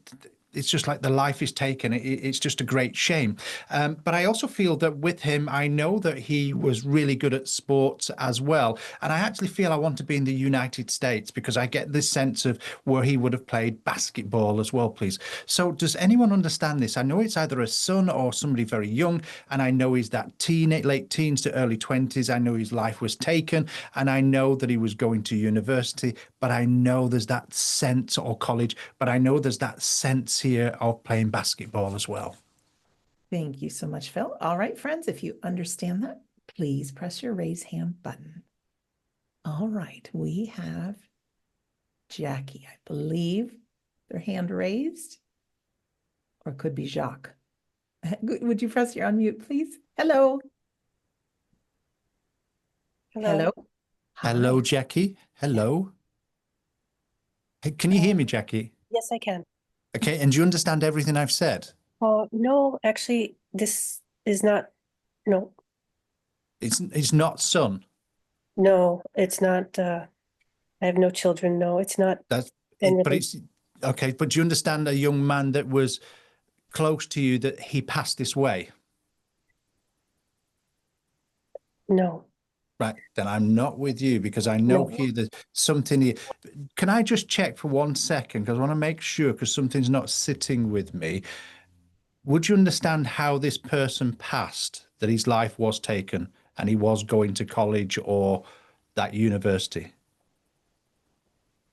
it's just like the life is taken. It's just a great shame. But I also feel that with him, I know that he was really good at sports as well. And I actually feel I want to be in the United States because I get this sense of where he would have played basketball as well, please. So does anyone understand this? I know it's either a son or somebody very young. And I know he's that late teens to early 20s. I know his life was taken. And I know that he was going to university. But I know there's that sense, or college, but I know there's that sense here of playing basketball as well. Thank you so much, Phil. All right, friends, if you understand that, please press your raise hand button. All right, we have Jackie, I believe, their hand raised, or it could be Jacques. Would you press your unmute, please? Hello. Hello. Hello, Hi. Jackie. Hello. Hey, can you hear me, Jackie? Yes, I can. Okay, and do you understand everything I've said? No, actually, this is not, no, It's not son. no, it's not, I have no children. No, it's not That's any of but them. it's okay. But do you understand a young man that was close to you that he passed this way? No, Right, then I'm not with you because I know no. here that something here. Can I just check for 1 second? Because I want to make sure because something's not sitting with me. Would you understand how this person passed, that his life was taken and he was going to college or that university?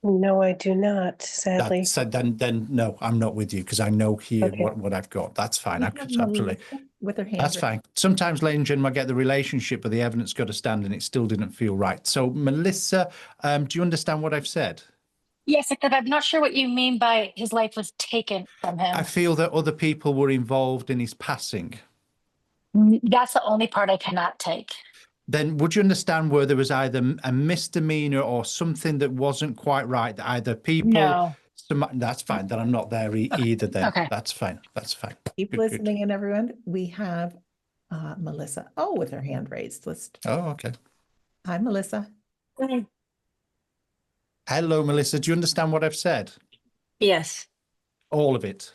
No, I do not, sadly. Then no, I'm not with you because I know here Okay. what I've got. That's fine. We have Absolutely. Melissa with her hand That's raised. fine. Sometimes, ladies and gentlemen, I get the relationship, but the evidence got to stand, and it still didn't feel right. So, Melissa, do you understand what I've said? Yes, except I'm not sure what you mean by his life was taken from I him. feel that other people were involved in his passing. That's the only part I cannot take. Then would you understand where there was either a misdemeanor or something that wasn't quite right? That either people, No. that's fine. Then I'm not there either. Then Okay. that's fine. That's fine. Keep Good, listening good. in, everyone. We have Melissa. Oh, with her hand raised. Oh, okay. Hi, Melissa. Hello, Melissa. Do you understand what I've said? Yes, All of it.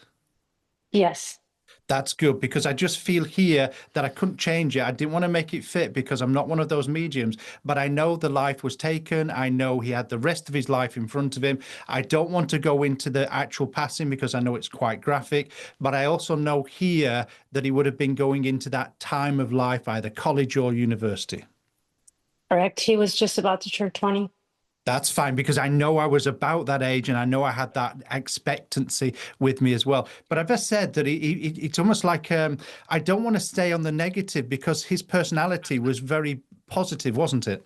Yes. That's good because I just feel here that I couldn't change it. I didn't want to make it fit because I'm not one of those mediums, but I know the life was taken. I know he had the rest of his life in front of him. I don't want to go into the actual passing because I know it's quite graphic, but I also know here that he would have been going into that time of life, either college or university. Correct. He was just about to turn 20. That's fine because I know I was about that age and I know I had that expectancy with me as well. But I've just said that it's almost like I don't want to stay on the negative because his personality was very positive, wasn't it?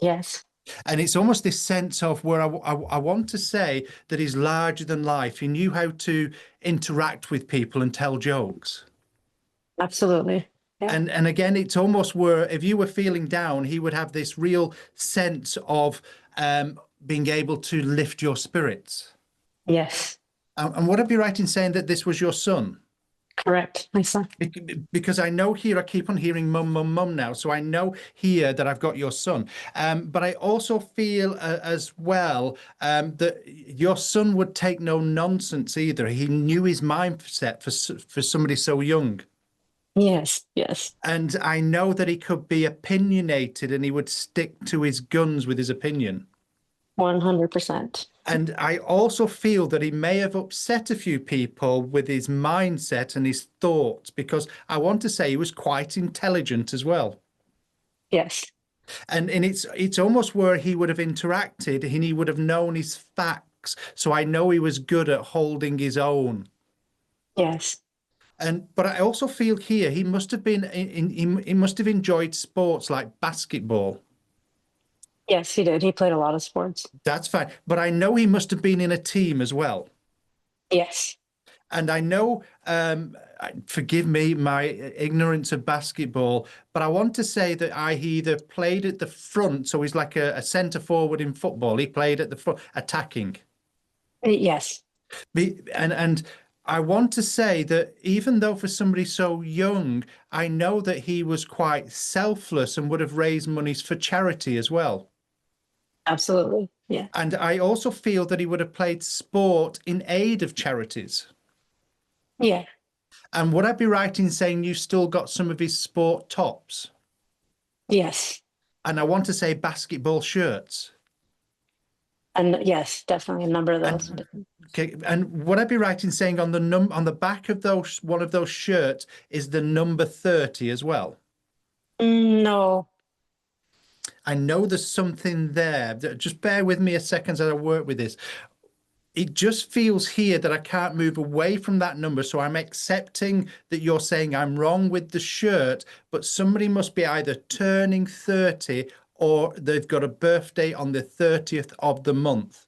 Yes. And it's almost this sense of where I want to say that he's larger than life. He knew how to interact with people and tell jokes. Absolutely. Yeah. And again, it's almost where if you were feeling down, he would have this real sense of being able to lift your spirits. Yes. And would I be right in saying that this was your son? Correct. My son. Because I know here, I keep on hearing mum, mum, mum now. So I know here that I've got your son. But I also feel as well that your son would take no nonsense either. He knew his mindset for somebody so young. Yes. Yes. And I know that he could be opinionated and he would stick to his guns with his opinion. 100%. And I also feel that he may have upset a few people with his mindset and his thoughts, because I want to say he was quite intelligent as well. Yes. And it's almost where he would have interacted and he would have known his facts. So I know he was good at holding his own. Yes. But I also feel here he must have been he must have enjoyed sports like basketball. Yes, he did. He played a lot of sports. That's fine. But I know he must have been in a team as well. Yes. And I know, forgive me, my ignorance of basketball, but I want to say that he either played at the front, so he's like a centre forward in football. He played at the front, attacking. Yes. And I want to say that even though for somebody so young, I know that he was quite selfless and would have raised monies for charity as well. Absolutely. Yeah. And I also feel that he would have played sport in aid of charities. Yeah. And would I be right in saying you still got some of his sport tops? Yes. And I want to say basketball shirts. And yes, definitely a number of those. Okay, and would I be right in saying on the back of one of those shirts is the number 30 as well? No. I know there's something there. Just bear with me a second as I work with this. It just feels here that I can't move away from that number. So I'm accepting that you're saying I'm wrong with the shirt, but somebody must be either turning 30 or they've got a birthday on the 30th of the month.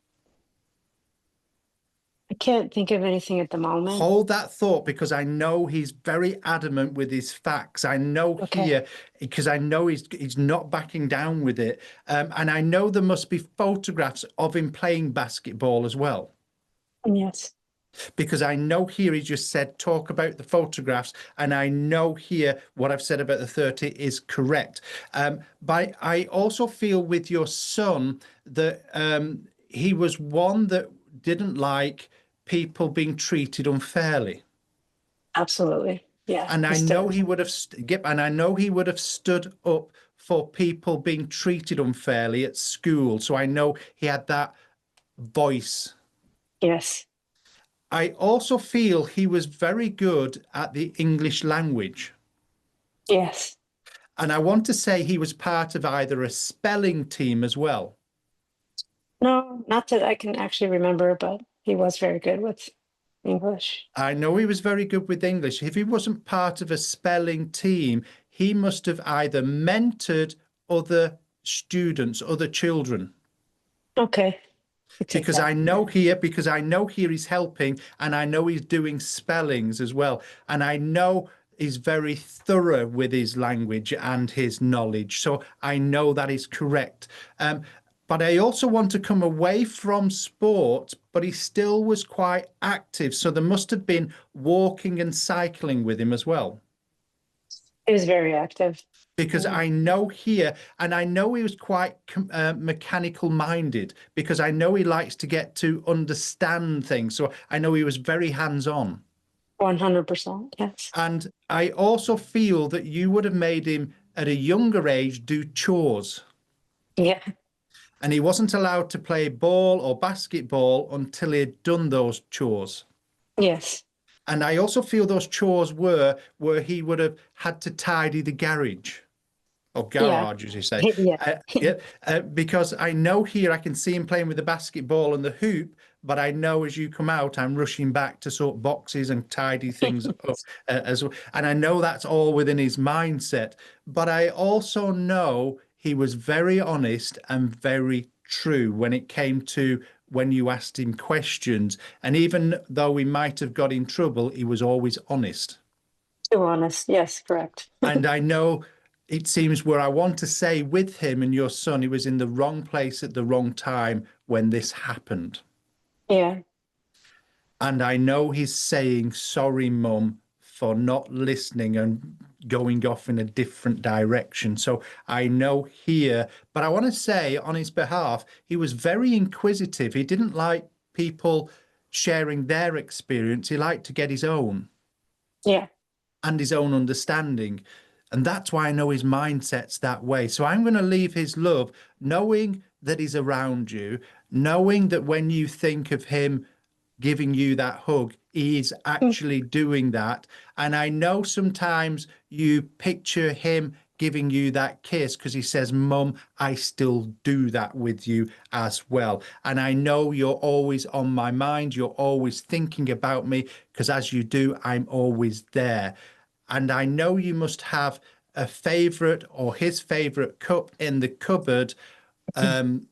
I can't think of anything at the moment. Hold that thought, because I know he's very adamant with his facts. I know here, because I know he's not backing down with it. And I know there must be photographs of him playing basketball as well. Yes. Because I know here he just said talk about the photographs, and I know here what I've said about the 30 is correct. But I also feel with your son that he was one that didn't like people being treated unfairly. Absolutely. Yeah. And I know he would have stood up for people being treated unfairly at school. So I know he had that voice. Yes. I also feel he was very good at the English language. Yes. And I want to say he was part of either a spelling team as well. No, not that I can actually remember, but he was very good with English. I know he was very good with English. If he wasn't part of a spelling team, he must have either mentored other students, other children. Okay. Because I know here he's helping, and I know he's doing spellings as well. And I know he's very thorough with his language and his knowledge. So I know that is correct. But I also want to come away from sport, but he still was quite active. So there must have been walking and cycling with him as well. He was very active. Because I know here, and I know he was quite mechanical minded, because I know he likes to get to understand things. So I know he was very hands-on. 100%, yes. And I also feel that you would have made him at a younger age do chores. Yeah. And he wasn't allowed to play ball or basketball until he had done those chores. Yes. And I also feel those chores were where he would have had to tidy the garage. Or garage, as you say. Because I know here I can see him playing with the basketball and the hoop, but I know as you come out, I'm rushing back to sort boxes and tidy things up as well. And I know that's all within his mindset. But I also know he was very honest and very true when it came to when you asked him questions. And even though he might have got in trouble, he was always honest. Too honest. Yes, correct. And I know it seems where I want to say with him and your son, he was in the wrong place at the wrong time when this happened. Yeah. And I know he's saying, sorry, Mum, for not listening and going off in a different direction. So I know here, but I want to say on his behalf, he was very inquisitive. He didn't like people sharing their experience. He liked to get his own. Yeah. And his own understanding. And that's why I know his mindset's that way. So I'm going to leave his love, knowing that he's around you, knowing that when you think of him giving you that hug, he is actually doing that. And I know sometimes you picture him giving you that kiss because he says, Mum, I still do that with you as well. And I know you're always on my mind. You're always thinking about me because as you do, I'm always there. And I know you must have a favorite or his favorite cup in the cupboard. And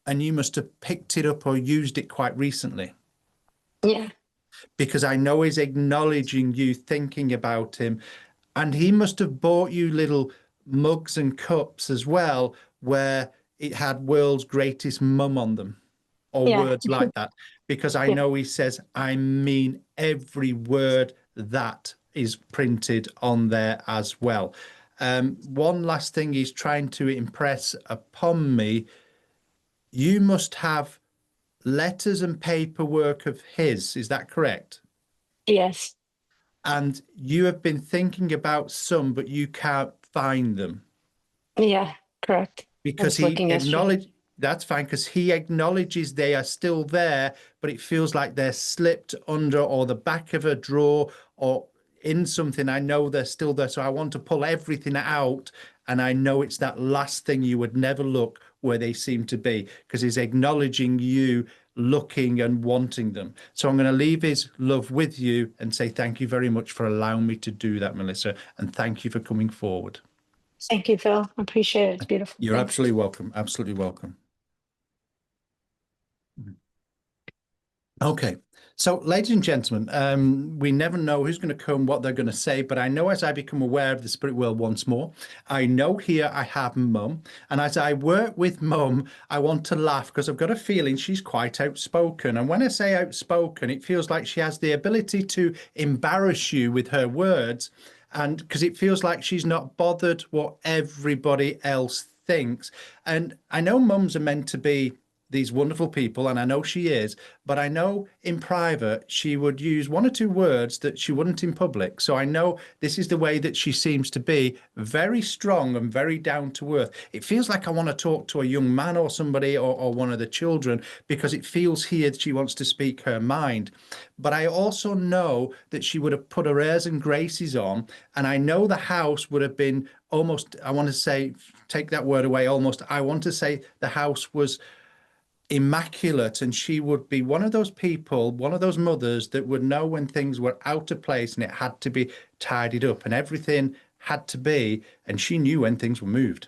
you must have picked it up or used it quite recently. Yeah. Because I know he's acknowledging you thinking about him. And he must have bought you little mugs and cups as well, where it had world's greatest mum on them or Yeah. words like that. Because I Yeah. know he says, I mean every word that is printed on there as well. One last thing he's trying to impress upon me, you must have letters and paperwork of his. Is that correct? Yes. And you have been thinking about some, but you can't find them Yeah. Correct. I because was he looking yesterday. acknowledged that's fine because he acknowledges they are still there, but it feels like they're slipped under or the back of a drawer or in something. I know they're still there. So I want to pull everything out. And I know it's that last thing you would never look where they seem to be because he's acknowledging you looking and wanting them. So I'm going to leave his love with you and say thank you very much for allowing me to do that, Melissa. And thank you for coming forward. Thank you, Phil. I appreciate it. It's beautiful. You're Thanks. absolutely welcome. Absolutely welcome. Okay, so ladies and gentlemen, we never know who's going to come, what they're going to say, but I know as I become aware of the spirit world once more, I know here I have Mum, and as I work with Mum, I want to laugh because I've got a feeling she's quite outspoken. And when I say outspoken, it feels like she has the ability to embarrass you with her words, and because it feels like she's not bothered what everybody else thinks. And I know mums are meant to be these wonderful people, and I know she is, but I know in private she would use one or two words that she wouldn't in public. So I know this is the way that she seems to be, very strong and very down to earth. It feels like I want to talk to a young man or somebody or one of the children because it feels here that she wants to speak her mind. But I also know that she would have put her airs and graces on, and I know the house would have been almost, I want to say, take that word away, almost, I want to say the house was immaculate, and she would be one of those people, one of those mothers that would know when things were out of place and it had to be tidied up and everything had to be, and she knew when things were moved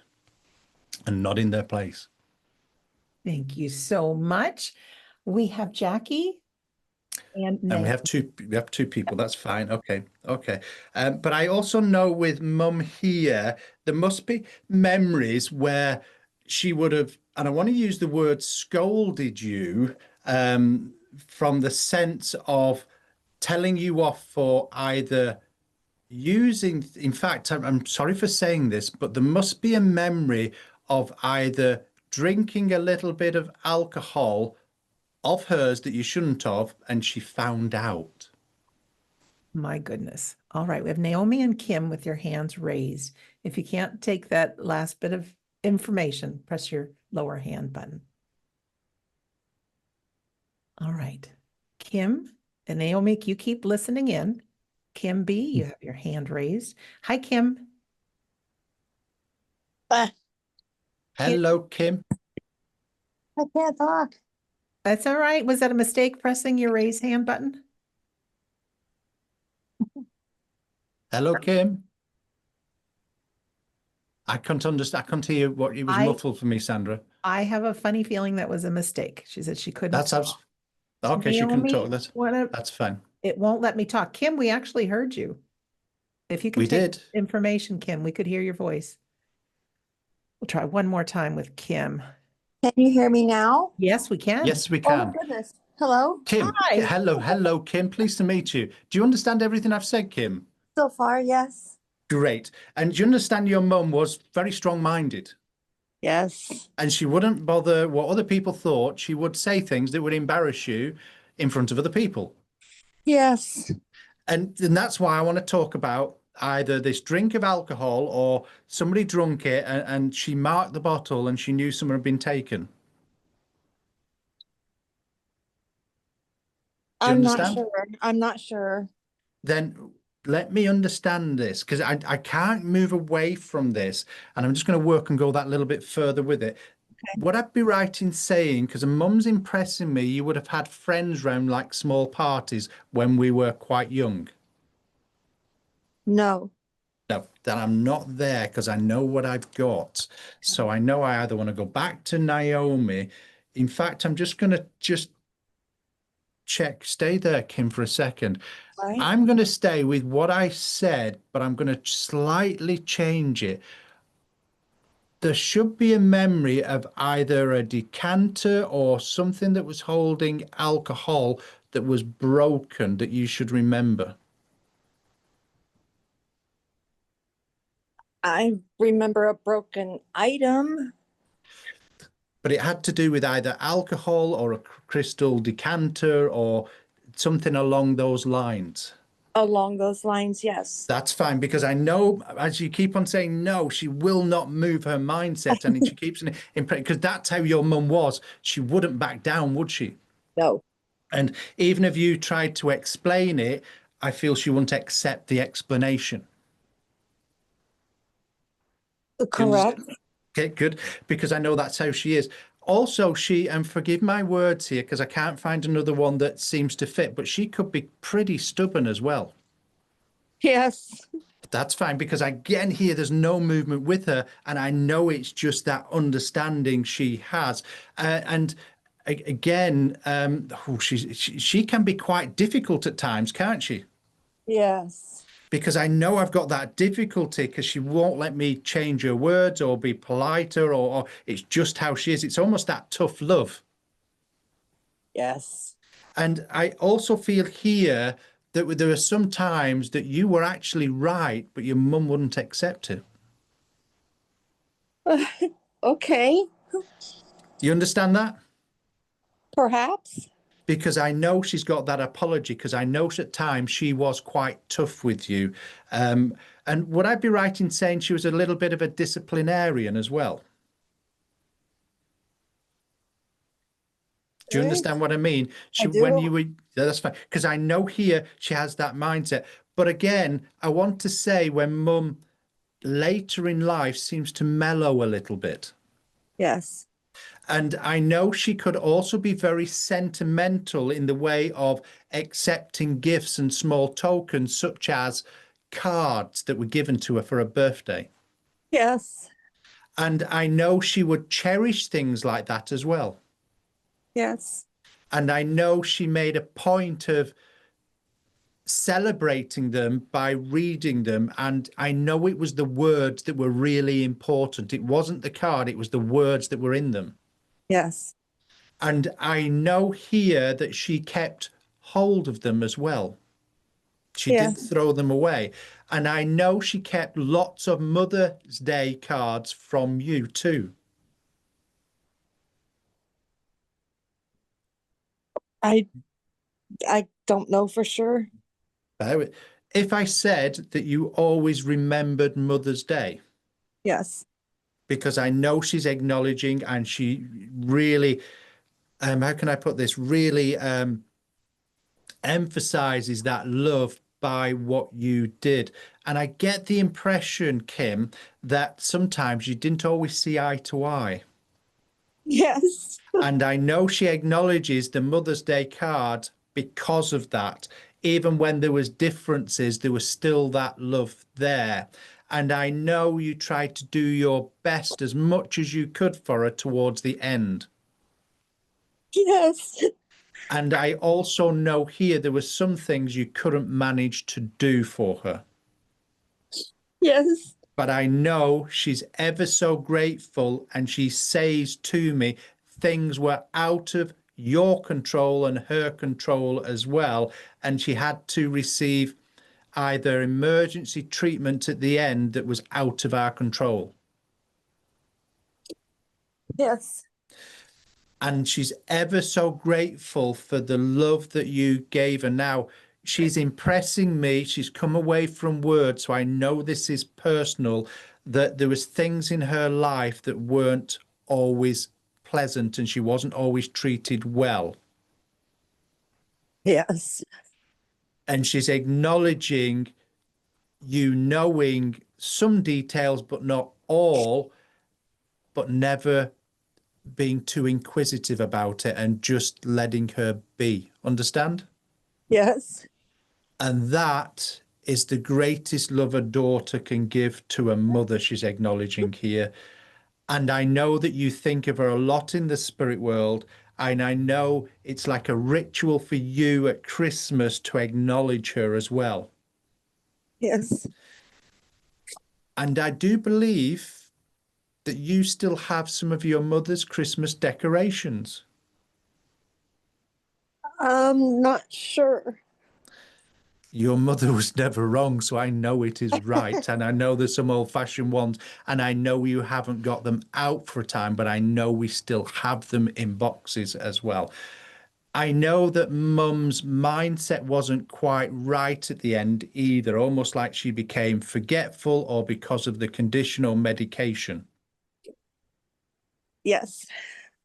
and not in their place. Thank you so much. We have Jackie and And we have two people. That's fine. Okay. But I also know with Mum here, there must be memories where she would have, and I want to use the word scolded you, from the sense of telling you off for either using, in fact, I'm sorry for saying this, but there must be a memory of either drinking a little bit of alcohol of hers that you shouldn't have, and she found out. My goodness. All right, we have Naomi and Kim with your hands raised. If you can't take that last bit of information, press your lower hand button. All right. Kim and Naomi, you keep listening in. Kim B, you have your hand raised. Hi, Kim. Hello, Kim. I can't talk. That's all right. Was that a mistake pressing your raise hand button? Hello, Kim. I can't understand. I can't hear what it was muffled for me, Sandra. I have a funny feeling that was a mistake. She said she couldn't That's talk. okay. She couldn't talk. Naomi, That's fine. It won't let me talk. Kim, we actually heard you. If you can We take did. information, Kim, we could hear your voice. We'll try one more time with Kim. Can you hear me now? Yes, we can. Yes, we Oh my can. goodness. Hello? Kim. Hi. Hello, Kim. Pleased to meet you. Do you understand everything I've said, Kim? So far, yes. Great. And do you understand your mum was very strong-minded? Yes. And she wouldn't bother what other people thought. She would say things that would embarrass you in front of other people. Yes. And that's why I want to talk about either this drink of alcohol or somebody drunk it and she marked the bottle and she knew someone had been taken. Do you I'm not understand? sure. I'm not sure. Then let me understand this, because I can't move away from this, and I'm just going to work and go that little bit further with it. Would I be right in saying, because a mum's impressing me, you would have had friends round like small parties when we were quite young? No. No, then I'm not there because I know what I've got. So I know I either want to go back to Naomi. In fact, I'm just going to check. Stay there, Kim, for a second. Right. I'm going to stay with what I said, but I'm going to slightly change it. There should be a memory of either a decanter or something that was holding alcohol that was broken that you should remember. I remember a broken item But it had to do with either alcohol or a crystal decanter or something along those lines. along those lines. Yes. That's fine, because I know as you keep on saying no, she will not move her mindset, and she keeps in because that's how your mum was. She wouldn't back down, would she? No. And even if you tried to explain it, I feel she wouldn't accept the explanation. Correct. Okay, good, because I know that's how she is. Also, she, and forgive my words here, because I can't find another one that seems to fit, but she could be pretty stubborn as well. Yes. That's fine, because again here there's no movement with her, and I know it's just that understanding she has. And again, she can be quite difficult at times, can't she? Yes. Because I know I've got that difficulty, because she won't let me change her words or be politer, or it's just how she is. It's almost that tough love. Yes. And I also feel here that there are some times that you were actually right, but your mum wouldn't accept it. Okay. You understand that? Perhaps. Because I know she's got that apology, because I know at times she was quite tough with you. And would I be right in saying she was a little bit of a disciplinarian as well? Do you understand what I mean? I When do. you were, yeah, that's fine. Because I know here she has that mindset. But again, I want to say when mum later in life seems to mellow a little bit. Yes. And I know she could also be very sentimental in the way of accepting gifts and small tokens, such as cards that were given to her for her birthday. Yes. And I know she would cherish things like that as well. Yes. And I know she made a point of celebrating them by reading them. And I know it was the words that were really important. It wasn't the card, it was the words that were in them. Yes. And I know here that she kept hold of them as well. She didn't Yes. throw them away. And I know she kept lots of Mother's Day cards from you too. I don't know for sure. If I said that you always remembered Mother's Day, Yes. because I know she's acknowledging, and she really, how can I put this, really emphasizes that love by what you did. And I get the impression, Kim, that sometimes you didn't always see eye to eye. Yes. And I know she acknowledges the Mother's Day card because of that. Even when there was differences, there was still that love there. And I know you tried to do your best as much as you could for her towards the end. Yes. And I also know here there were some things you couldn't manage to do for her. Yes. But I know she's ever so grateful, and she says to me things were out of your control and her control as well, and she had to receive either emergency treatment at the end that was out of our control. Yes. And she's ever so grateful for the love that you gave her. Now, she's impressing me. She's come away from words, so I know this is personal, that there was things in her life that weren't always pleasant, and she wasn't always treated well. Yes. And she's acknowledging you knowing some details, but not all, but never being too inquisitive about it and just letting her be. Understand? Yes. And that is the greatest love a daughter can give to a mother, she's acknowledging here. And I know that you think of her a lot in the spirit world. And I know it's like a ritual for you at Christmas to acknowledge her as well. Yes. And I do believe that you still have some of your mother's Christmas decorations. Not sure. Your mother was never wrong, so I know it is right. And I know there's some old-fashioned ones, and I know you haven't got them out for a time, but I know we still have them in boxes as well. I know that Mum's mindset wasn't quite right at the end either, almost like she became forgetful or because of the condition or medication. Yes.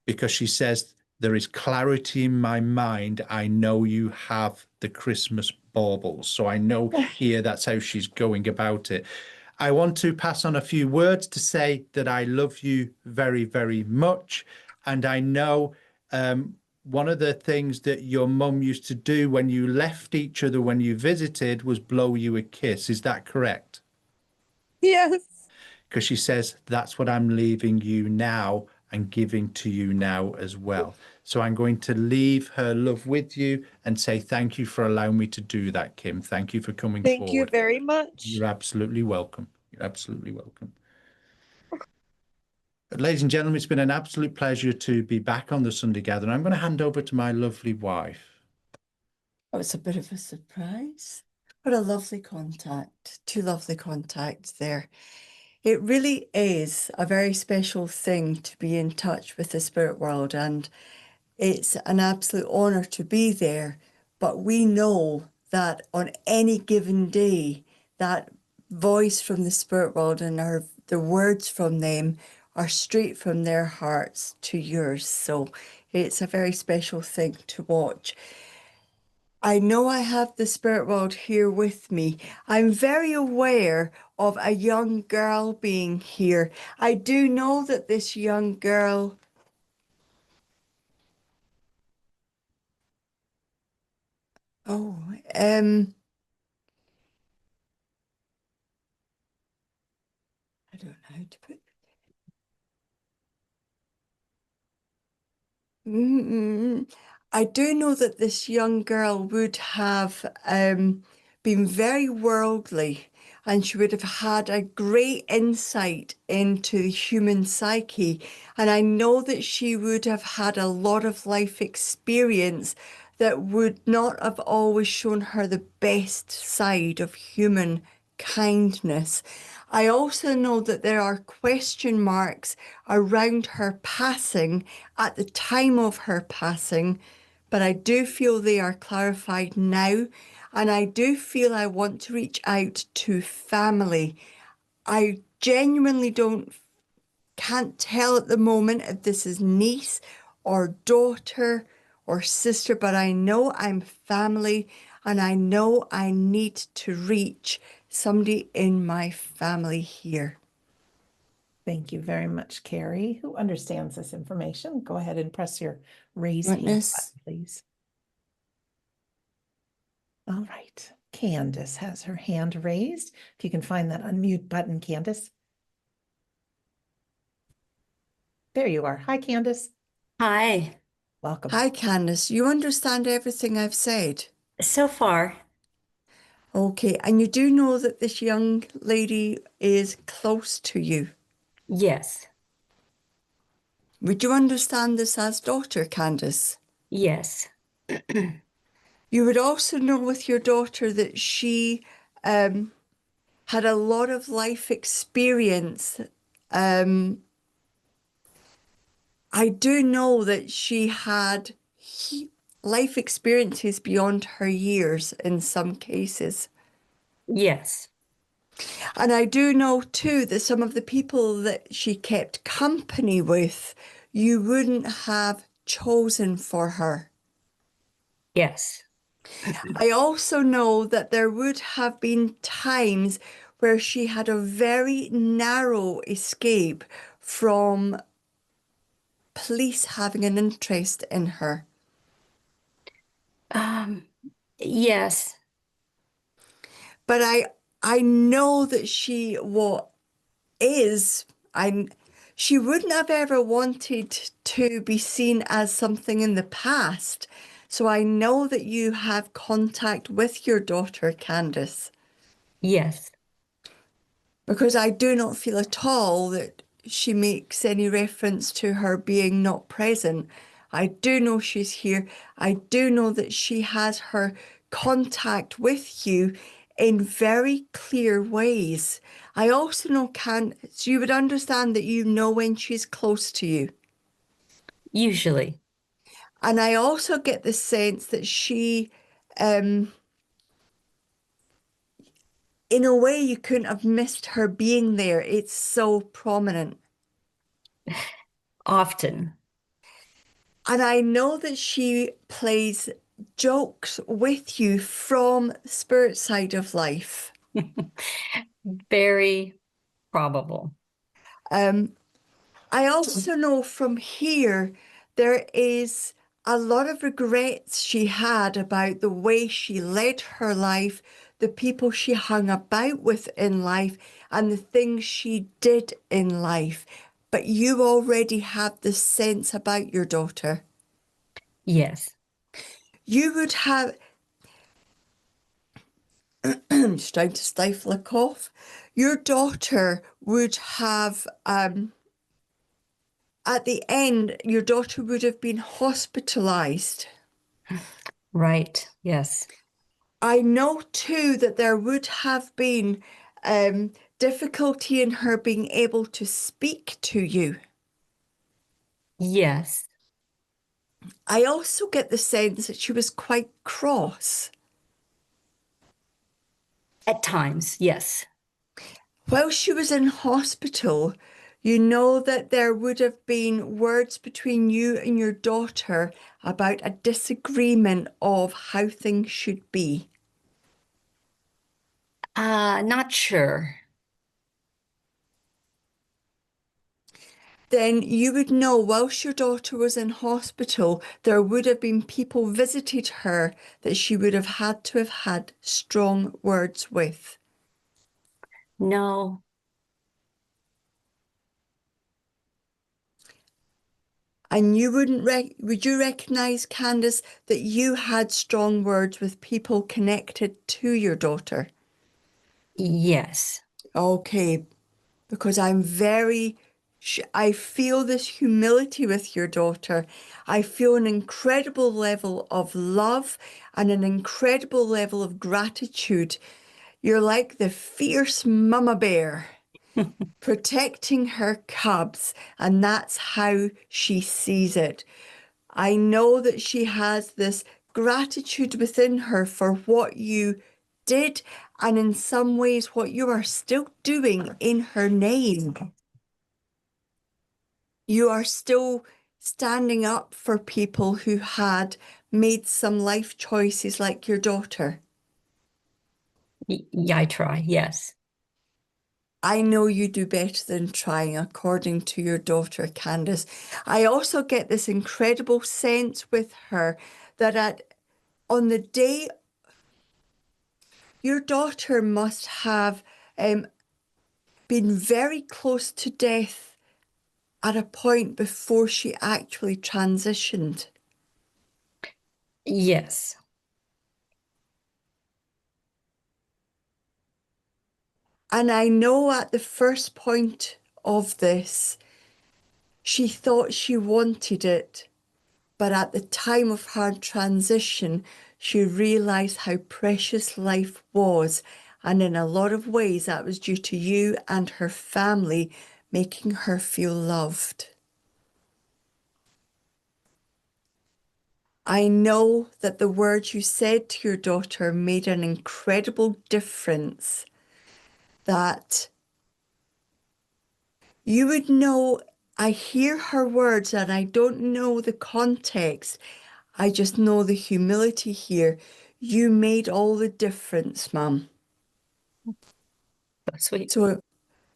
Because she says, there is clarity in my mind. I know you have the Christmas baubles. So I know here that's how she's going about it. I want to pass on a few words to say that I love you very, very much. And I know one of the things that your mum used to do when you left each other, when you visited, was blow you a kiss. Is that correct? Yes. Because she says, that's what I'm leaving you now and giving to you now as well. So I'm going to leave her love with you and say thank you for allowing me to do that, Kim. Thank you for coming Thank forward. you very much. You're absolutely welcome. You're absolutely welcome. Ladies and gentlemen, it's been an absolute pleasure to be back on the Sunday Gathering. I'm going to hand over to my lovely wife. Oh, it's a bit of a surprise. What a lovely contact. Two lovely contacts there. It really is a very special thing to be in touch with the spirit world, and it's an absolute honor to be there. But we know that on any given day, that voice from the spirit world and the words from them are straight from their hearts to yours. So it's a very special thing to watch. I know I have the spirit world here with me. I'm very aware of a young girl being here. I do know that this young girl I don't know how to put I do know that this young girl would have been very worldly, and she would have had a great insight into the human psyche. And I know that she would have had a lot of life experience that would not have always shown her the best side of human kindness. I also know that there are question marks around her passing at the time of her passing, but I do feel they are clarified now, and I do feel I want to reach out to family. I genuinely can't tell at the moment if this is niece or daughter or sister, but I know I'm family, and I know I need to reach somebody in my family here. Thank you very much, Kerry. Who understands this information? Go ahead and press your raise hand Witness. button, please. All right. Candace has her hand raised. If you can find that unmute button, Candace. There you are. Hi, Candace. Hi. Welcome. Hi, Candace. You understand everything I've said? So far, Okay, and you do know that this young lady is close to you. yes, Would you understand this as daughter, Candace? yes, You would also know with your daughter that she had a lot of life experience. I do know that she had life experiences beyond her years in some cases. yes, And I do know too that some of the people that she kept company with, you wouldn't have chosen for her. yes, I also know that there would have been times where she had a very narrow escape from police having an interest in her. Um, yes, But I know that she what is I she wouldn't have ever wanted to be seen as something in the past. So I know that you have contact with your daughter, Candice. yes, Because I do not feel at all that she makes any reference to her being not present. I do know she's here. I do know that she has her contact with you in very clear ways. I also know, Candice, you would understand that you know when she's close to you. usually. And I also get the sense that she, in a way, you couldn't have missed her being there. It's so prominent. Often. And I know that she plays jokes with you from the spirit side of life. Very probable. I also know from here there is a lot of regrets she had about the way she led her life, the people she hung about with in life, and the things she did in life. But you already have the sense about your daughter. Yes, You would have, just trying to stifle a cough, your daughter would have, at the end, your daughter would have been hospitalized. right. Yes, I know too that there would have been difficulty in her being able to speak to you. yes. I also get the sense that she was quite cross. At times, yes. While she was in hospital, you know that there would have been words between you and your daughter about a disagreement of how things should be. Not sure. Then you would know whilst your daughter was in hospital, there would have been people visited her that she would have had to have had strong words with. No, And you would you recognize, Candice, that you had strong words with people connected to your daughter? yes, Okay, because I feel this humility with your daughter. I feel an incredible level of love and an incredible level of gratitude. You're like the fierce mama bear protecting her cubs, and that's how she sees it. I know that she has this gratitude within her for what you did, and in some ways, what you are still doing in her name. You are still standing up for people who had made some life choices like your daughter. yeah, I try. Yes, I know you do better than trying, according to your daughter, Candice. I also get this incredible sense with her that on the day your daughter must have been very close to death at a point before she actually transitioned. yes, And I know at the first point of this, she thought she wanted it, but at the time of her transition, she realized how precious life was. And in a lot of ways, that was due to you and her family making her feel loved. I know that the words you said to your daughter made an incredible difference, that you would know. I hear her words and I don't know the context. I just know the humility here. You made all the difference, Mum. So sweet.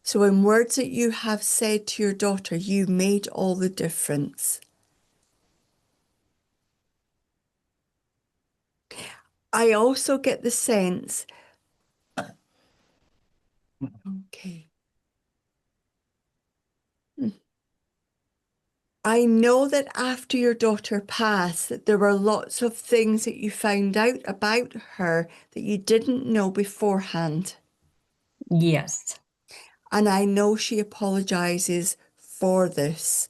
So in words that you have said to your daughter, you made all the difference. I also get the sense, okay. I know that after your daughter passed, that there were lots of things that you found out about her that you didn't know beforehand. Yes. And I know she apologizes for this.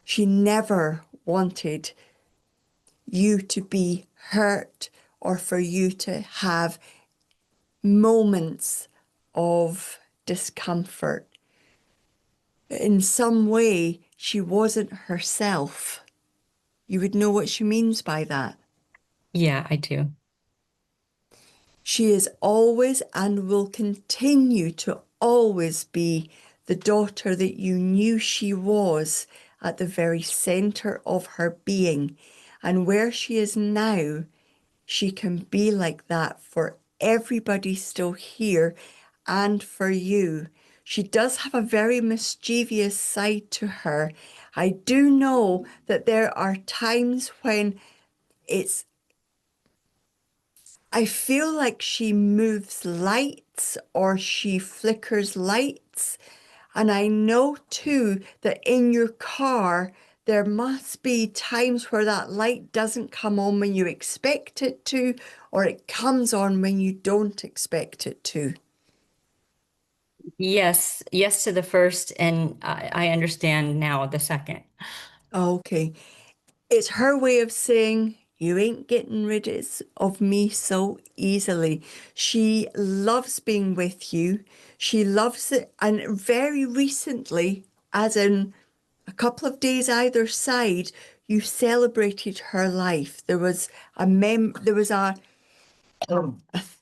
She never wanted you to be hurt or for you to have moments of discomfort. In some way, she wasn't herself. You would know what she means by that. Yeah, I do. She is always and will continue to always be the daughter that you knew she was at the very center of her being. And where she is now, she can be like that for everybody still here and for you. She does have a very mischievous side to her. I do know that there are times when I feel like she moves lights or she flickers lights. And I know too that in your car, there must be times where that light doesn't come on when you expect it to, or it comes on when you don't expect it to. Yes, yes to the first, and I understand now the second. Okay. It's her way of saying, you ain't getting rid of me so easily. She loves being with you. She loves it. And very recently, as in a couple of days either side, you celebrated her life. There was a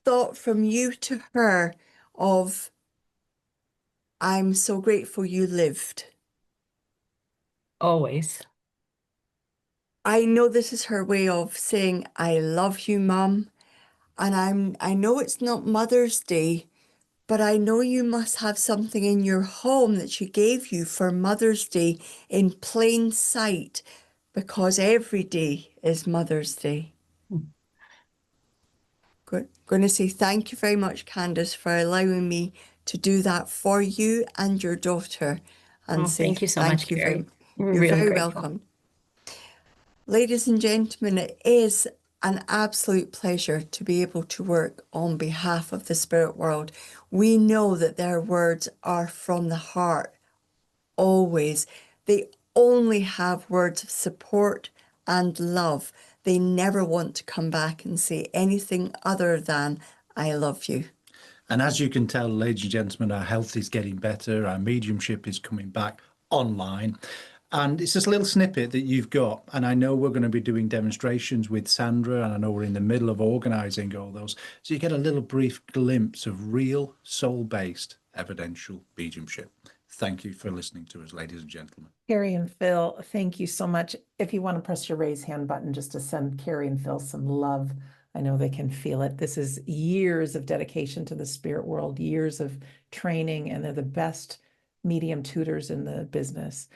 thought from you to her of, I'm so grateful you lived. Always. I know this is her way of saying, I love you, Mum. And I know it's not Mother's Day, but I know you must have something in your home that she gave you for Mother's Day in plain sight, because every day is Mother's Day. Going to say thank you very much, Candace, for allowing me to do that for you and your daughter, and Oh, say thank you so thank much, you very Kerry. much. We're You're really very grateful. welcome. Ladies and gentlemen, it is an absolute pleasure to be able to work on behalf of the spirit world. We know that their words are from the heart, always. They only have words of support and love. They never want to come back and say anything other than, I love you. And as you can tell, ladies and gentlemen, our health is getting better. Our mediumship is coming back online. And it's just a little snippet that you've got. And I know we're going to be doing demonstrations with Sandra, and I know we're in the middle of organising all those. So you get a little brief glimpse of real soul-based evidential mediumship. Thank you for listening to us, ladies and gentlemen. Kerry and Phil, thank you so much. If you want to press your raise hand button just to send Kerry and Phil some love, I know they can feel it. This is years of dedication to the spirit world, years of training, and they're the best medium tutors in the business.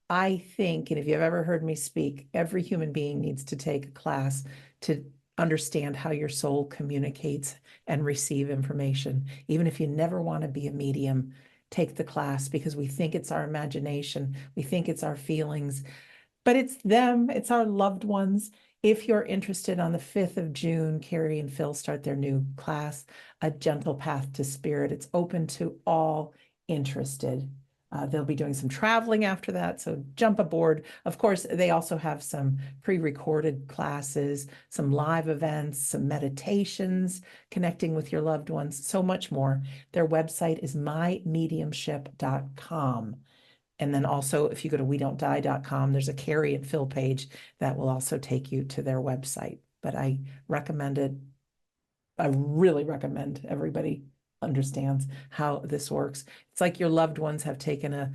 I think, and if you've ever heard me speak, every human being needs to take a class to understand how your soul communicates and receive information. Even if you never want to be a medium, take the class, because we think it's our imagination, we think it's our feelings, but it's them, it's our loved ones. If you're interested, on the 5th of June, Kerry and Phil start their new class, A Gentle Path to Spirit. It's open to all interested. They'll be doing some traveling after that, so jump aboard. Of course, they also have some pre-recorded classes, some live events, some meditations, connecting with your loved ones, so much more. Their website is mymediumship.com. And then also, if you go to wedon'tdie.com, there's a Kerry and Phil page that will also take you to their website. But I really recommend everybody understands how this works. It's like your loved ones have taken a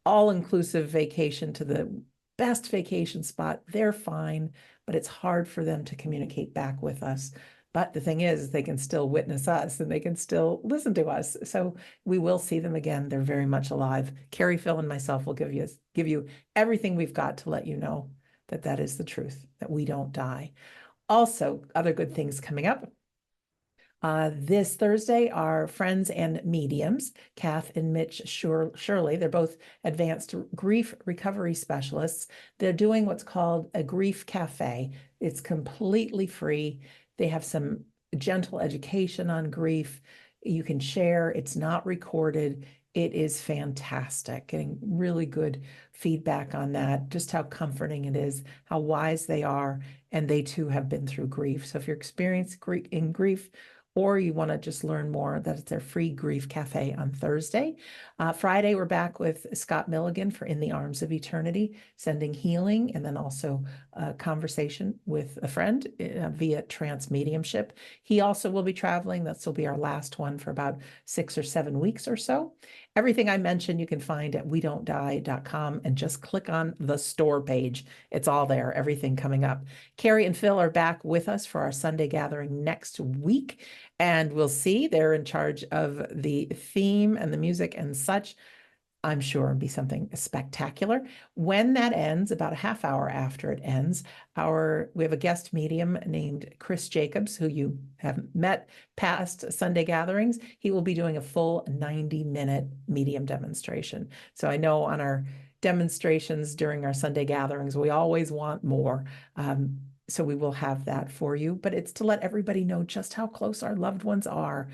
all-inclusive vacation to the best vacation spot. They're fine, but it's hard for them to communicate back with us. But the thing is, they can still witness us and they can still listen to us. So we will see them again. They're very much alive. Kerry, Phil, and myself will give you everything we've got to let you know that that is the truth, that we don't die. Also, other good things coming up. This Thursday, our friends and mediums, Kath and Mitch Shirley, they're both advanced grief recovery specialists. They're doing what's called a grief cafe. It's completely free. They have some gentle education on grief. You can share. It's not recorded. It is fantastic. Getting really good feedback on that, just how comforting it is, how wise they are, and they too have been through grief. So if you're experiencing grief, or you want to just learn more, that's their free grief cafe on Thursday. Friday, we're back with Scott Milligan for In the Arms of Eternity, sending healing, and then also a conversation with a friend via trance mediumship. He also will be traveling. This will be our last one for about 6 or 7 weeks or so. Everything I mentioned you can find at wedon'tdie.com and just click on the store page. It's all there, everything coming up. Kerry and Phil are back with us for our Sunday gathering next week, and we'll see. They're in charge of the theme and the music and such. I'm sure it'll be something spectacular. When that ends, about a half hour after it ends, we have a guest medium named Chris Jacobs, who you have met past Sunday gatherings. He will be doing a full 90-minute medium demonstration. So I know on our demonstrations during our Sunday gatherings, we always want more. So we will have that for you, but it's to let everybody know just how close our loved ones are.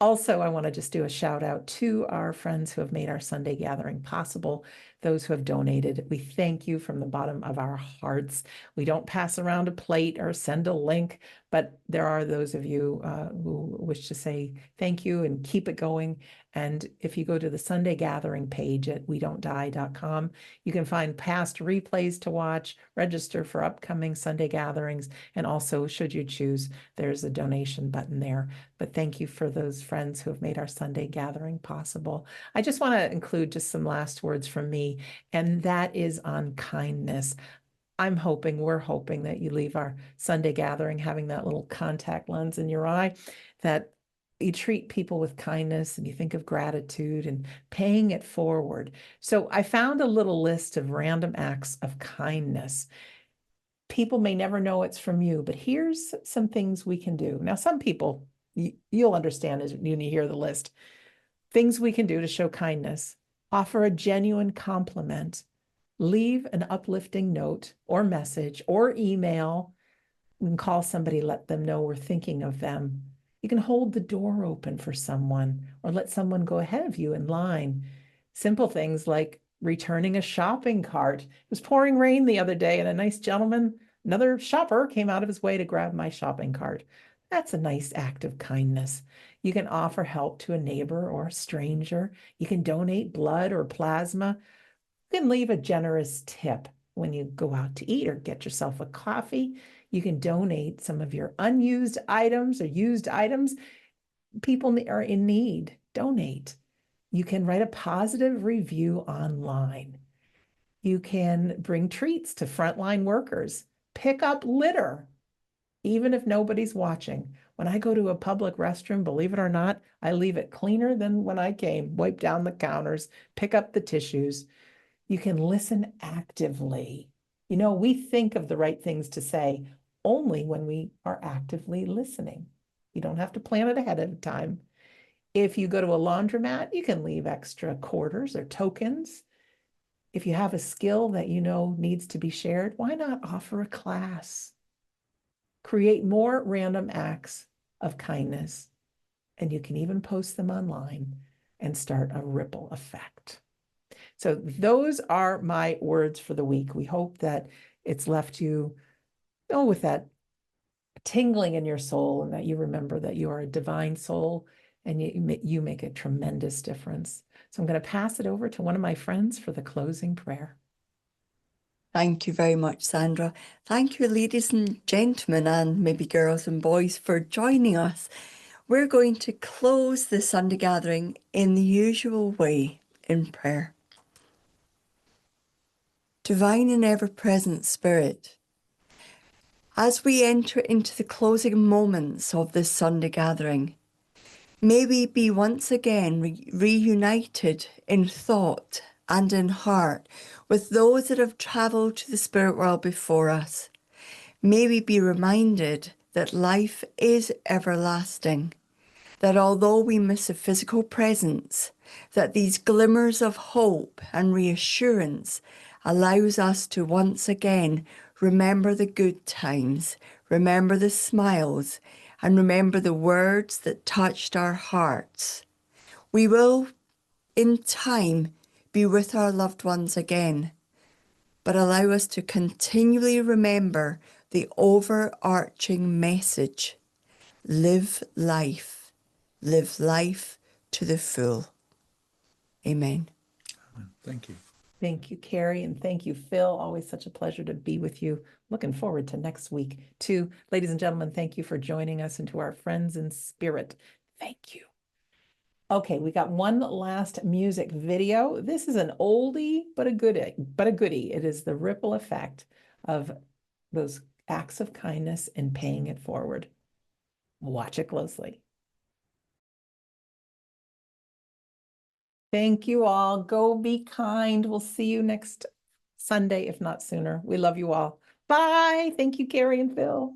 Also, I want to just do a shout out to our friends who have made our Sunday gathering possible, those who have donated. We thank you from the bottom of our hearts. We don't pass around a plate or send a link, but there are those of you who wish to say thank you and keep it going. And if you go to the Sunday gathering page at wedon'tdie.com, you can find past replays to watch, register for upcoming Sunday gatherings, and also, should you choose, there's a donation button there. But thank you for those friends who have made our Sunday gathering possible. I just want to include just some last words from me, and that is on kindness. We're hoping that you leave our Sunday gathering having that little contact lens in your eye, that you treat people with kindness and you think of gratitude and paying it forward. So I found a little list of random acts of kindness. People may never know it's from you, but here's some things we can do. Now, some people, you'll understand as when you hear the list. Things we can do to show kindness: offer a genuine compliment, leave an uplifting note or message or email. You can call somebody, let them know we're thinking of them. You can hold the door open for someone or let someone go ahead of you in line. Simple things like returning a shopping cart. It was pouring rain the other day, and a nice gentleman, another shopper, came out of his way to grab my shopping cart. That's a nice act of kindness. You can offer help to a neighbor or a stranger. You can donate blood or plasma. You can leave a generous tip when you go out to eat or get yourself a coffee. You can donate some of your unused items or used items. People are in need. Donate. You can write a positive review online. You can bring treats to frontline workers. Pick up litter, even if nobody's watching. When I go to a public restroom, believe it or not, I leave it cleaner than when I came. Wipe down the counters, pick up the tissues. You can listen actively. We think of the right things to say only when we are actively listening. You don't have to plan it ahead of time. If you go to a laundromat, you can leave extra quarters or tokens. If you have a skill that needs to be shared, why not offer a class? Create more random acts of kindness, and you can even post them online and start a ripple effect. So those are my words for the week. We hope that it's left you with that tingling in your soul, and that you remember that you are a divine soul and you make a tremendous difference. So I'm going to pass it over to one of my friends for the closing prayer. Thank you very much, Sandra. Thank you, ladies and gentlemen, and maybe girls and boys, for joining us. We're going to close the Sunday gathering in the usual way, in prayer. Divine and ever-present Spirit, As we enter into the closing moments of this Sunday gathering, may we be once again reunited in thought and in heart with those that have travelled to the spirit world before us. May we be reminded that life is everlasting, that although we miss a physical presence, that these glimmers of hope and reassurance allows us to once again remember the good times, remember the smiles, and remember the words that touched our hearts. We will, in time, be with our loved ones again, but allow us to continually remember the overarching message: live life to the full. Amen. Thank you. Thank you, Kerry, and thank you, Phil. Always such a pleasure to be with you. Looking forward to next week, too. Ladies and gentlemen, thank you for joining us, and to our friends in spirit, thank you. Okay, we got one last music video. This is an oldie, but a goodie. It is the ripple effect of those acts of kindness and paying it forward. Watch it closely. Thank you all. Go be kind. We'll see you next Sunday, if not sooner. We love you all. Bye. Thank you, Kerry and Phil.